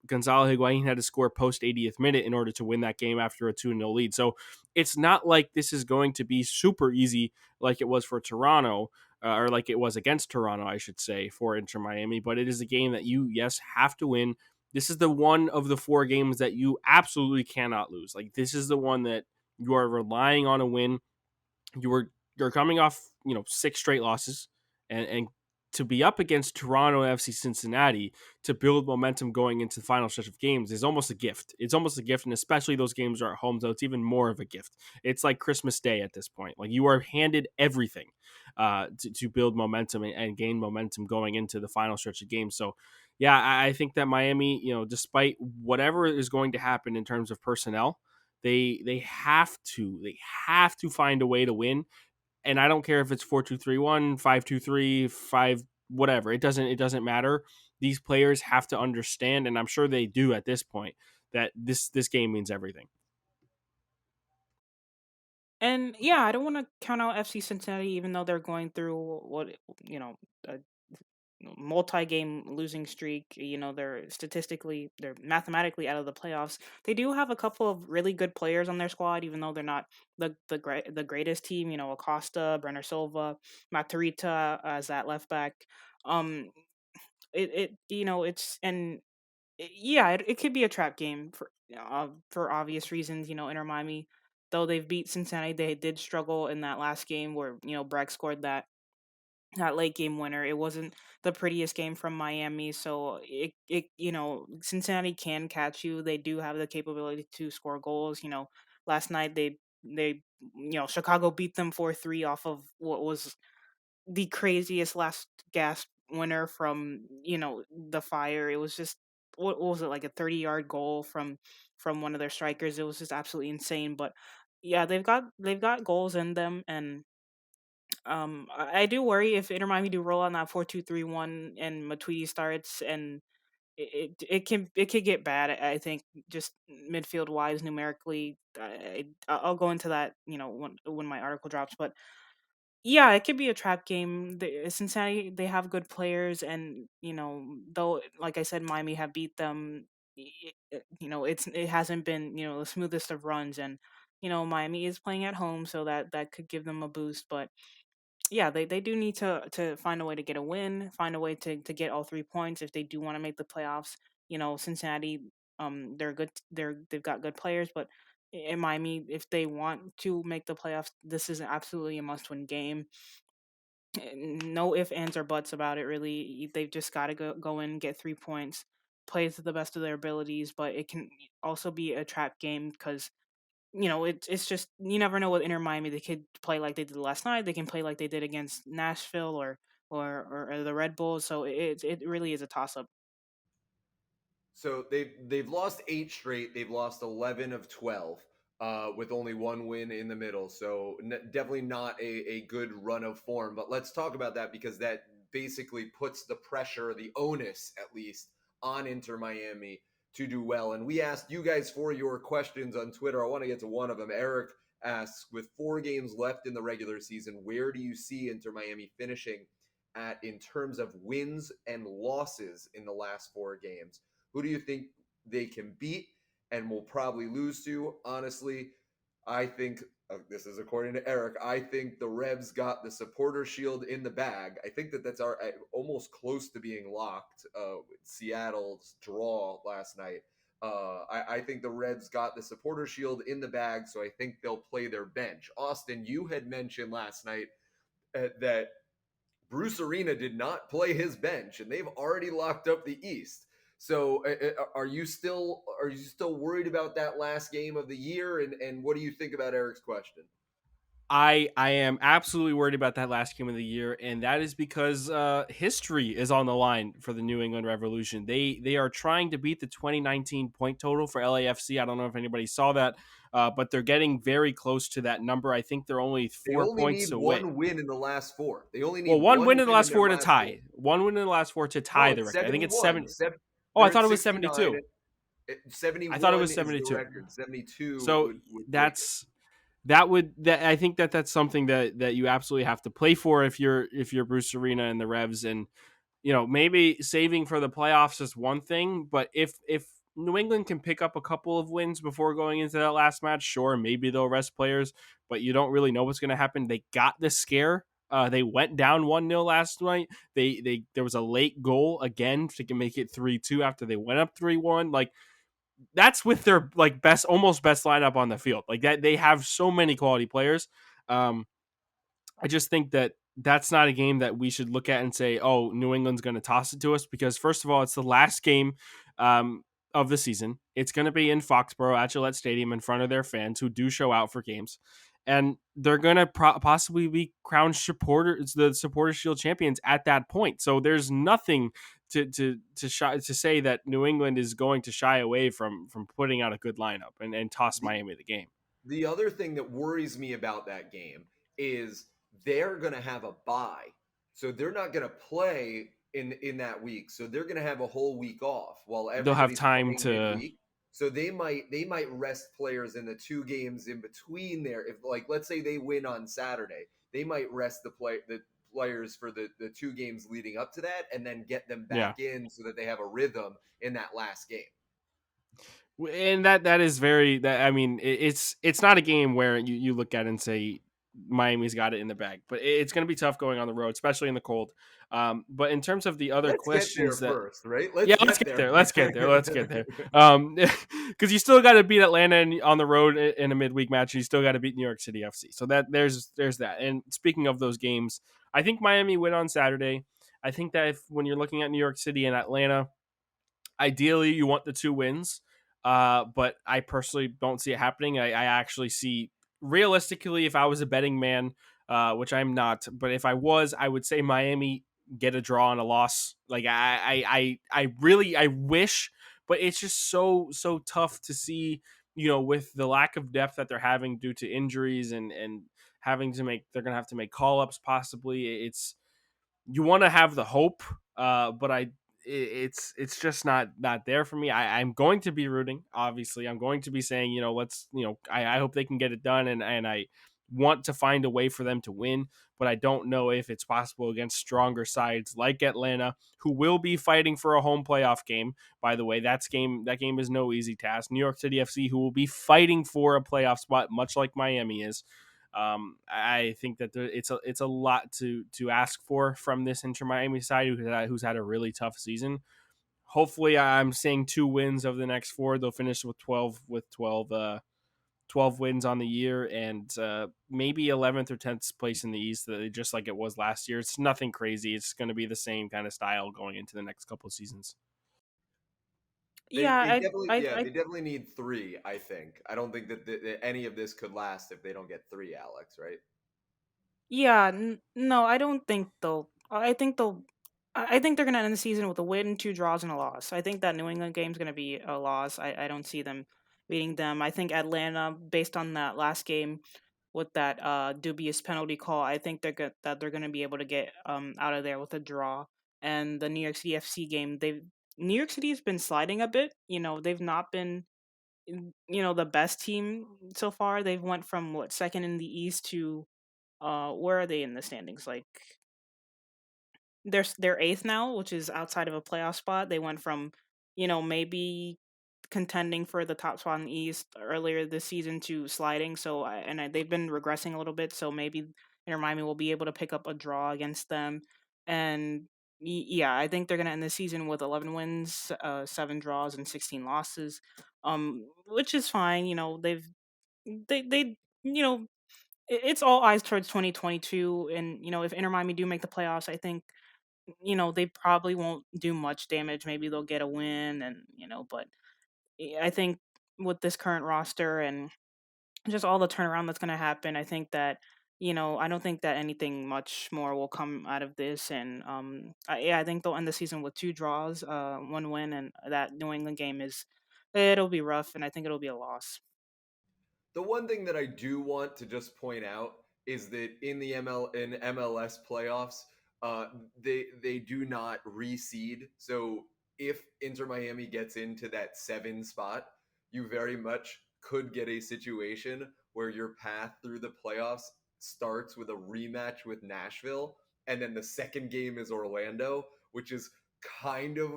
Gonzalo Higuain had to score post 80th minute in order to win that game after a 2-0 lead. So it's not like this is going to be super easy like it was for Toronto, or like it was against Toronto, I should say, for Inter Miami. But it is a game that you, yes, have to win. This is the one of the 4 games that you absolutely cannot lose. Like, this is the one that you are relying on a win. You're coming off 6 straight losses, and to be up against Toronto FC Cincinnati to build momentum going into the final stretch of games is almost a gift. It's almost a gift, and especially those games are at home, so it's even more of a gift. It's like Christmas Day at this point. Like, you are handed everything to build momentum and gain momentum going into the final stretch of games. So yeah, I think that Miami, despite whatever is going to happen in terms of personnel, they have to find a way to win. And I don't care if it's 4-2-3-1, 5-2-3, 5 whatever. It doesn't matter. These players have to understand, and I'm sure they do at this point, that this game means everything. And yeah, I don't want to count out FC Cincinnati, even though they're going through a multi-game losing streak. They're mathematically out of the playoffs. They do have a couple of really good players on their squad, even though they're not the greatest team. Acosta, Brenner Silva, Matarita as that left back. Um, it's and yeah, it could be a trap game for obvious reasons. Inter Miami, though they've beat Cincinnati, they did struggle in that last game where Breck scored that late game winner. It wasn't the prettiest game from Miami, so Cincinnati can catch you. They do have the capability to score goals. Last night they Chicago beat them 4-3 off of what was the craziest last gasp winner from the Fire. It was just, what was it, like a 30-yard goal from one of their strikers. It was just absolutely insane. But yeah, they've got goals in them, and I do worry if Inter Miami do roll on that 4-2-3-1 and Matuidi starts, and it could get bad. I think just midfield wise, numerically. I'll go into that when my article drops, but yeah, it could be a trap game. Cincinnati, they have good players, and though, like I said, Miami have beat them. It hasn't been the smoothest of runs, and Miami is playing at home, so that could give them a boost. But yeah, they do need to find a way to get a win, find a way to get all 3 points if they do want to make the playoffs. Cincinnati, they're good. They've got good players, but in Miami, if they want to make the playoffs, this is absolutely a must-win game. No ifs, ands, or buts about it. Really, they've just got to go in, get 3 points, play to the best of their abilities. But it can also be a trap game because it's just you never know with Inter Miami. They could play like they did last night. They can play like they did against Nashville or the Red Bulls. So it really is a toss up. So they've lost 8 straight. They've lost 11 of 12, with only one win in the middle. So definitely not a good run of form. But let's talk about that because that basically puts the pressure, the onus at least, on Inter Miami to do well. And we asked you guys for your questions on Twitter. I want to get to one of them. Eric asks, with 4 games left in the regular season, where do you see Inter Miami finishing at in terms of wins and losses in the last 4 games? Who do you think they can beat and will probably lose to? Honestly, I think this is according to Eric. I think the Revs got the supporter shield in the bag. I think that's almost close to being locked. Seattle's draw last night. I think the Revs got the supporter shield in the bag, so I think they'll play their bench. Austin, you had mentioned last night that Bruce Arena did not play his bench, and they've already locked up the East. So, are you still worried about that last game of the year? And what do you think about Eric's question? I am absolutely worried about that last game of the year, and that is because history is on the line for the New England Revolution. They are trying to beat the 2019 point total for LAFC. I don't know if anybody saw that, but they're getting very close to that number. I think they're only They four only points need away. one win in the last 4. They only Well, need one one win in the win in last their 4 to last 4. tie. One win in the last 4 to No, tie the it's record. I think it's 71. 70. Oh, I They're at thought it was 69. 72. I thought it 71 was is the 72. record. 72 So would take it. that's I think that's something that you absolutely have to play for if you're Bruce Arena and the Revs. And maybe saving for the playoffs is one thing, but if New England can pick up a couple of wins before going into that last match, sure, maybe they'll rest players, but you don't really know what's going to happen. They got the scare. They went down 1-0 last night. There was a late goal again to make it 3-2 after they went up 3-1. Like, that's with their almost best lineup on the field. Like, that they have so many quality players. Um, I just think that that's not a game that we should look at and say, "Oh, New England's going to toss it to us," because first of all, it's the last game um, of the season. It's going to be in Foxborough at Gillette Stadium in front of their fans who do show out for games, and they're going to possibly be crowned the Supporter Shield champions at that point. So there's nothing to say that New England is going to shy away from putting out a good lineup and toss The Miami the game. The other thing that worries me about that game is they're going to have a bye. So they're not going to play in that week. So they're going to have a whole week off while They'll have everybody's time playing to, midweek. So they might rest players in the 2 games in between there. If, like, let's say they win on Saturday, they might rest the players for the 2 games leading up to that and then get them yeah. back in so that they have a rhythm in that last game. And that is very that I mean it's not a game where you look at it and say Miami's got it in the bag, but it's going to be tough going on the road, especially in the cold. But in terms of the other Let's get there questions that first, right? yeah, Let's let's get get there there. Let's get there. Let's get there. Because you still got to beat Atlanta on the road in a midweek match. And you still got to beat New York City FC. So that there's that. And speaking of those games, I think Miami win on Saturday. I think that when you're looking at New York City and Atlanta, ideally you want the 2 wins, but I personally don't see it happening. I actually see, realistically, if I was a betting man, which I'm not, but if I was, I would say Miami get a draw and a loss. Like, I really, I wish, but it's just so tough to see, with the lack of depth that they're having due to injuries and having to they're going to have to make call-ups possibly. It's, you want to have the hope, but it's just not there for me. I'm going to be rooting. Obviously, I'm going to be saying, let's, I hope they can get it done, and want to find a way for them to win, but I don't know if it's possible against stronger sides like Atlanta, who will be fighting for a home playoff game. By the way, that game is no easy task. New York City FC, who will be fighting for a playoff spot, much like Miami is. I think that it's a lot to ask for from this Inter Miami side who's had a really tough season. Hopefully, I'm saying 2 wins of the next 4. They'll finish with 12 wins on the year, and maybe 11th or 10th place in the East, just like it was last year. It's nothing crazy. It's going to be the same kind of style going into the next couple of seasons. Yeah, They definitely need 3. I think. I don't think that any of this could last if they don't get 3, Alex. Right? yeah, no, I don't think they'll. I think they're gonna end the season with a win, 2 draws, and a loss. I think that New England game's gonna be a loss. I don't see them beating them. I think Atlanta, based on that last game with that dubious penalty call, I think that they're gonna be able to get out of there with a draw. And the New York City FC game, New York City has been sliding a bit. They've not been the best team so far. They've went from what, second in the East to where are they in the standings? Like they're eighth now, which is outside of a playoff spot. They went from maybe contending for the top spot in the East earlier this season to sliding. So they've been regressing a little bit. So maybe Inter Miami will be able to pick up a draw against them. And yeah, I think they're gonna end the season with 11 wins, 7 draws, and 16 losses. Which is fine. They it's all eyes towards 2022, and if Inter Miami do make the playoffs, I think they probably won't do much damage. Maybe they'll get a win, and but I think with this current roster and just all the turnaround that's going to happen, I think that I don't think that anything much more will come out of this, and yeah, I think they'll end the season with 2 draws, 1 win, and that New England game it'll be rough, and I think it'll be a loss. The one thing that I do want to just point out is that in the MLS playoffs, they do not reseed. So if Inter Miami gets into that 7 spot, you very much could get a situation where your path through the playoffs starts with a rematch with Nashville, and then the second game is Orlando, which is kind of,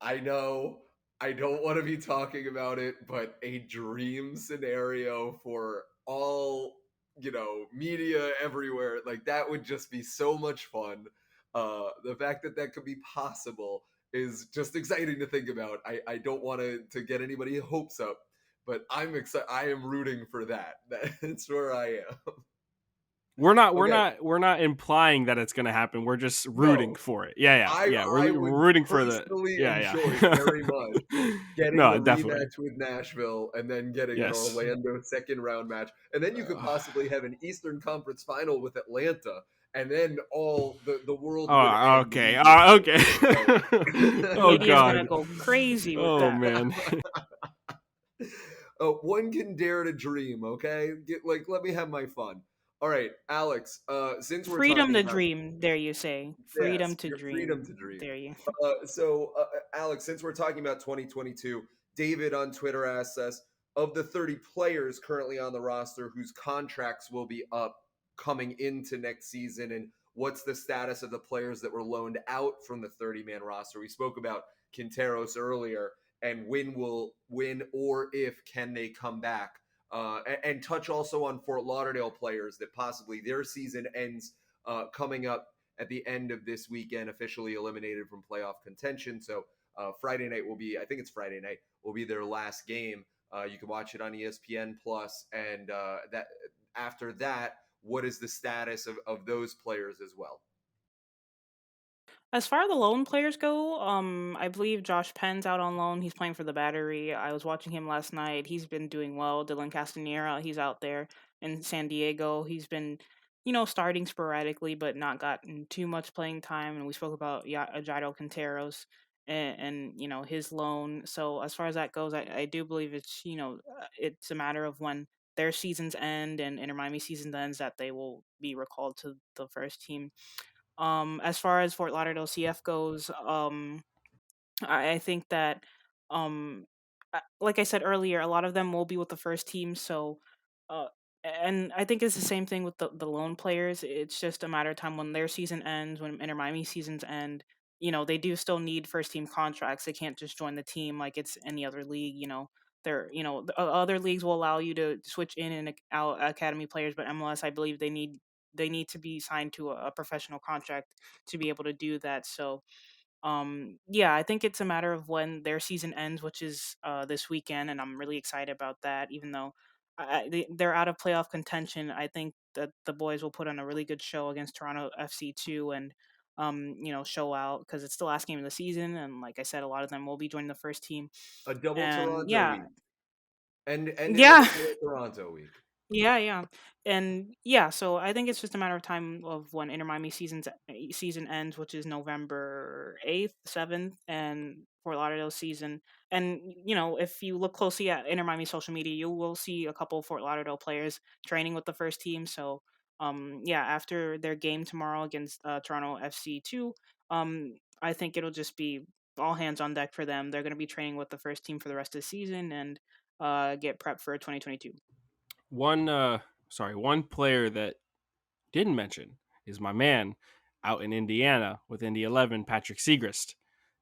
I know, I don't want to be talking about it, but a dream scenario for all, media everywhere. Like that would just be so much fun. The fact that that could be possible is just exciting to think about. I don't want to get anybody hopes up, but I'm excited. I am rooting for that. That's where I am. Okay. We're not implying that it's going to happen. We're just rooting No, for it. Yeah. I We're would rooting for the personally enjoy yeah. very much getting No, the definitely. rematch with Nashville and then getting an Yes. Orlando second round match. And then you could possibly have an Eastern Conference final with Atlanta. And then all the world would Oh, end okay. immediately. Okay. Oh Media's gonna God. go crazy with Oh that. man. One can dare to dream, okay? Let me have my fun. All right, Alex, since we're Freedom talking to about, dream, there you say. yes, Freedom to your freedom dream, to dream. there you. Alex, since we're talking about 2022, David on Twitter asks us, of the 30 players currently on the roster whose contracts will be up coming into next season, and what's the status of the players that were loaned out from the 30-man roster? We spoke about Quinteros earlier, and when or if can they come back? And touch also on Fort Lauderdale players that possibly their season ends coming up at the end of this weekend, officially eliminated from playoff contention. So Friday night will be, I think it's Friday night, will be their last game. You can watch it on ESPN Plus, and that after that, what is the status of those players as well? As far as the loan players go, I believe Josh Penn's out on loan. He's playing for the Battery. I was watching him last night. He's been doing well. Dylan Castanera, he's out there in San Diego. He's been, starting sporadically, but not gotten too much playing time. And we spoke about Gyro Quinteros and his loan. So as far as that goes, I do believe it's a matter of when their seasons end and Inter Miami season ends that they will be recalled to the first team. As far as Fort Lauderdale CF goes, I think that, um, like I said earlier, a lot of them will be with the first team. So, And I think it's the same thing with the lone players. It's just a matter of time when their season ends, when Inter Miami seasons end. They do still need first team contracts. They can't just join the team like it's any other league. Other leagues will allow you to switch in and out academy players, but MLS, I believe they need to be signed to a professional contract to be able to do that. So yeah, I think it's a matter of when their season ends, which is this weekend, and I'm really excited about that. Even though they're out of playoff contention, I think that the boys will put on a really good show against Toronto FC too, and show out because it's the last game of the season, and like I said, a lot of them will be joining the first team, A double and Toronto yeah, week and ending with yeah. a double Toronto week. Yeah, yeah. And yeah, so I think it's just a matter of time of when Inter Miami season ends, which is November 8th, 7th, and Fort Lauderdale season. And if you look closely at Inter Miami social media, you will see a couple of Fort Lauderdale players training with the first team. So yeah, after their game tomorrow against Toronto FC 2, I think it'll just be all hands on deck for them. They're going to be training with the first team for the rest of the season and get prepped for 2022. One player that didn't mention is my man out in Indiana with Indy 11, Patrick Siegrist.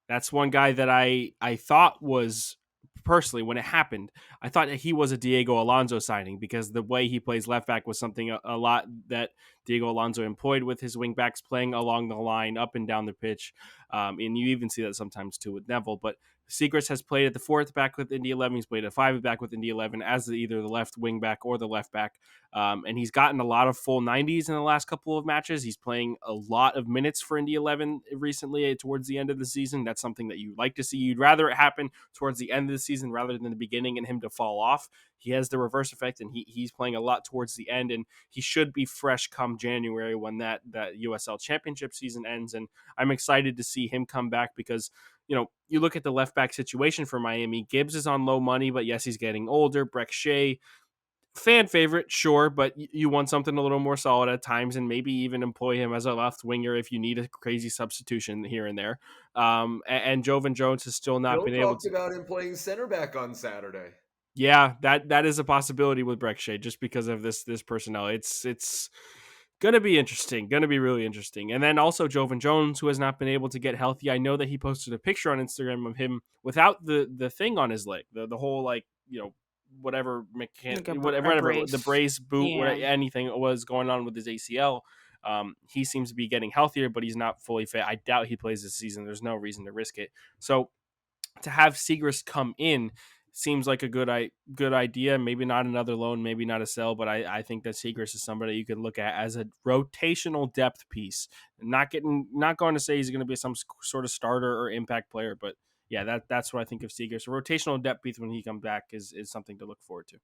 That's one guy that I thought was, personally, when it happened, I thought that he was a Diego Alonso signing because the way he plays left back was something a lot that Diego Alonso employed with his wing backs playing along the line, up and down the pitch. And you even see that sometimes too with Neville. But Siegrist has played at the fourth back with Indy 11. He's played at five back with Indy 11 as either the left wing back or the left back. And he's gotten a lot of full 90s in the last couple of matches. He's playing a lot of minutes for Indy 11 recently towards the end of the season. That's something that you like to see. You'd rather it happen towards the end of the season rather than the beginning and him to fall off. He has the reverse effect, and he's playing a lot towards the end, and he should be fresh come January when that USL Championship season ends. And I'm excited to see him come back because you look at the left back situation for Miami. Gibbs is on low money, but yes, he's getting older. Breck Shea, fan favorite, sure, but you want something a little more solid at times, and maybe even employ him as a left winger if you need a crazy substitution here and there. And Jovan Jones has still not Phil been able talked to. about him playing center back on Saturday. Yeah, that is a possibility with Breck Shea just because of this personnel. It's gonna be interesting, gonna be really interesting. And then also Jovan Jones, who has not been able to get healthy. I know that he posted a picture on Instagram of him without the thing on his leg, the whole whatever Like whatever the brace. brace boot, Yeah. anything was going on with his ACL. He seems to be getting healthier, but he's not fully fit. I doubt he plays this season. There's no reason to risk it. So to have Siegrist come in seems like a good idea. Maybe not another loan, maybe not a sell, but I think that Siegrist is somebody you could look at as a rotational depth piece. Not going to say he's going to be some sort of starter or impact player, but yeah, that's what I think of Siegrist. A rotational depth piece when he comes back is something to look forward to.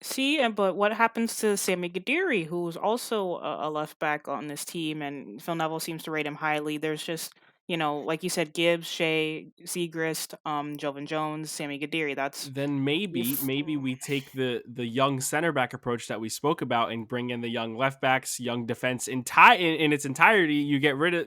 See, but what happens to Sammy Gadiri, who's also a left back on this team, and Phil Neville seems to rate him highly. There's just, like you said, Gibbs, Shea, Siegrist, Jovan Jones, Sammy Gadiri. That's Then maybe if we take the young center back approach that we spoke about and bring in the young left backs, young defense in its entirety. You get rid of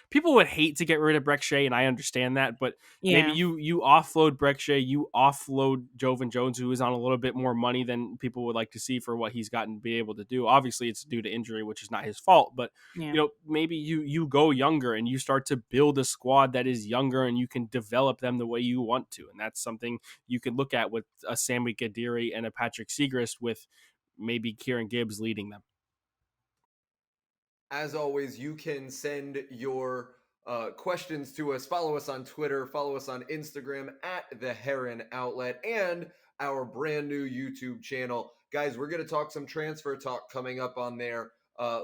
people would hate to get rid of Breck Shea, and I understand that, but maybe yeah, you offload Breck Shea, you offload Jovan Jones, who is on a little bit more money than people would like to see for what he's gotten to be able to do. Obviously, it's due to injury, which is not his fault, but yeah. maybe you go younger and you start to build a squad that is younger and you can develop them the way you want to. And that's something you could look at with a Sammy Gadiri and a Patrick Siegrist, with maybe Kieran Gibbs leading them. As always, you can send your questions to us. Follow us on Twitter. Follow us on Instagram at The Heron Outlet and our brand new YouTube channel. Guys, we're going to talk some transfer talk coming up on there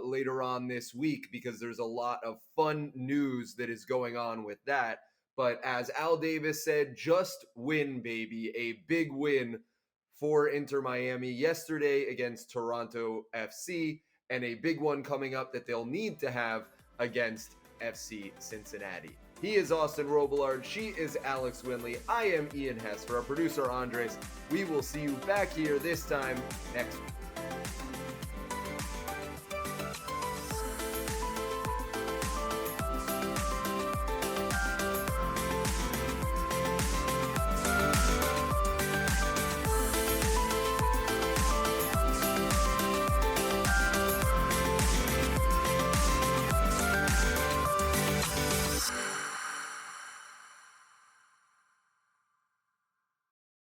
later on this week because there's a lot of fun news that is going on with that. But as Al Davis said, just win, baby. A big win for Inter Miami yesterday against Toronto FC, and a big one coming up that they'll need to have against FC Cincinnati. He is Austin Robillard. She is Alex Winley. I am Ian Hess. For our producer, Andres, we will see you back here this time next week.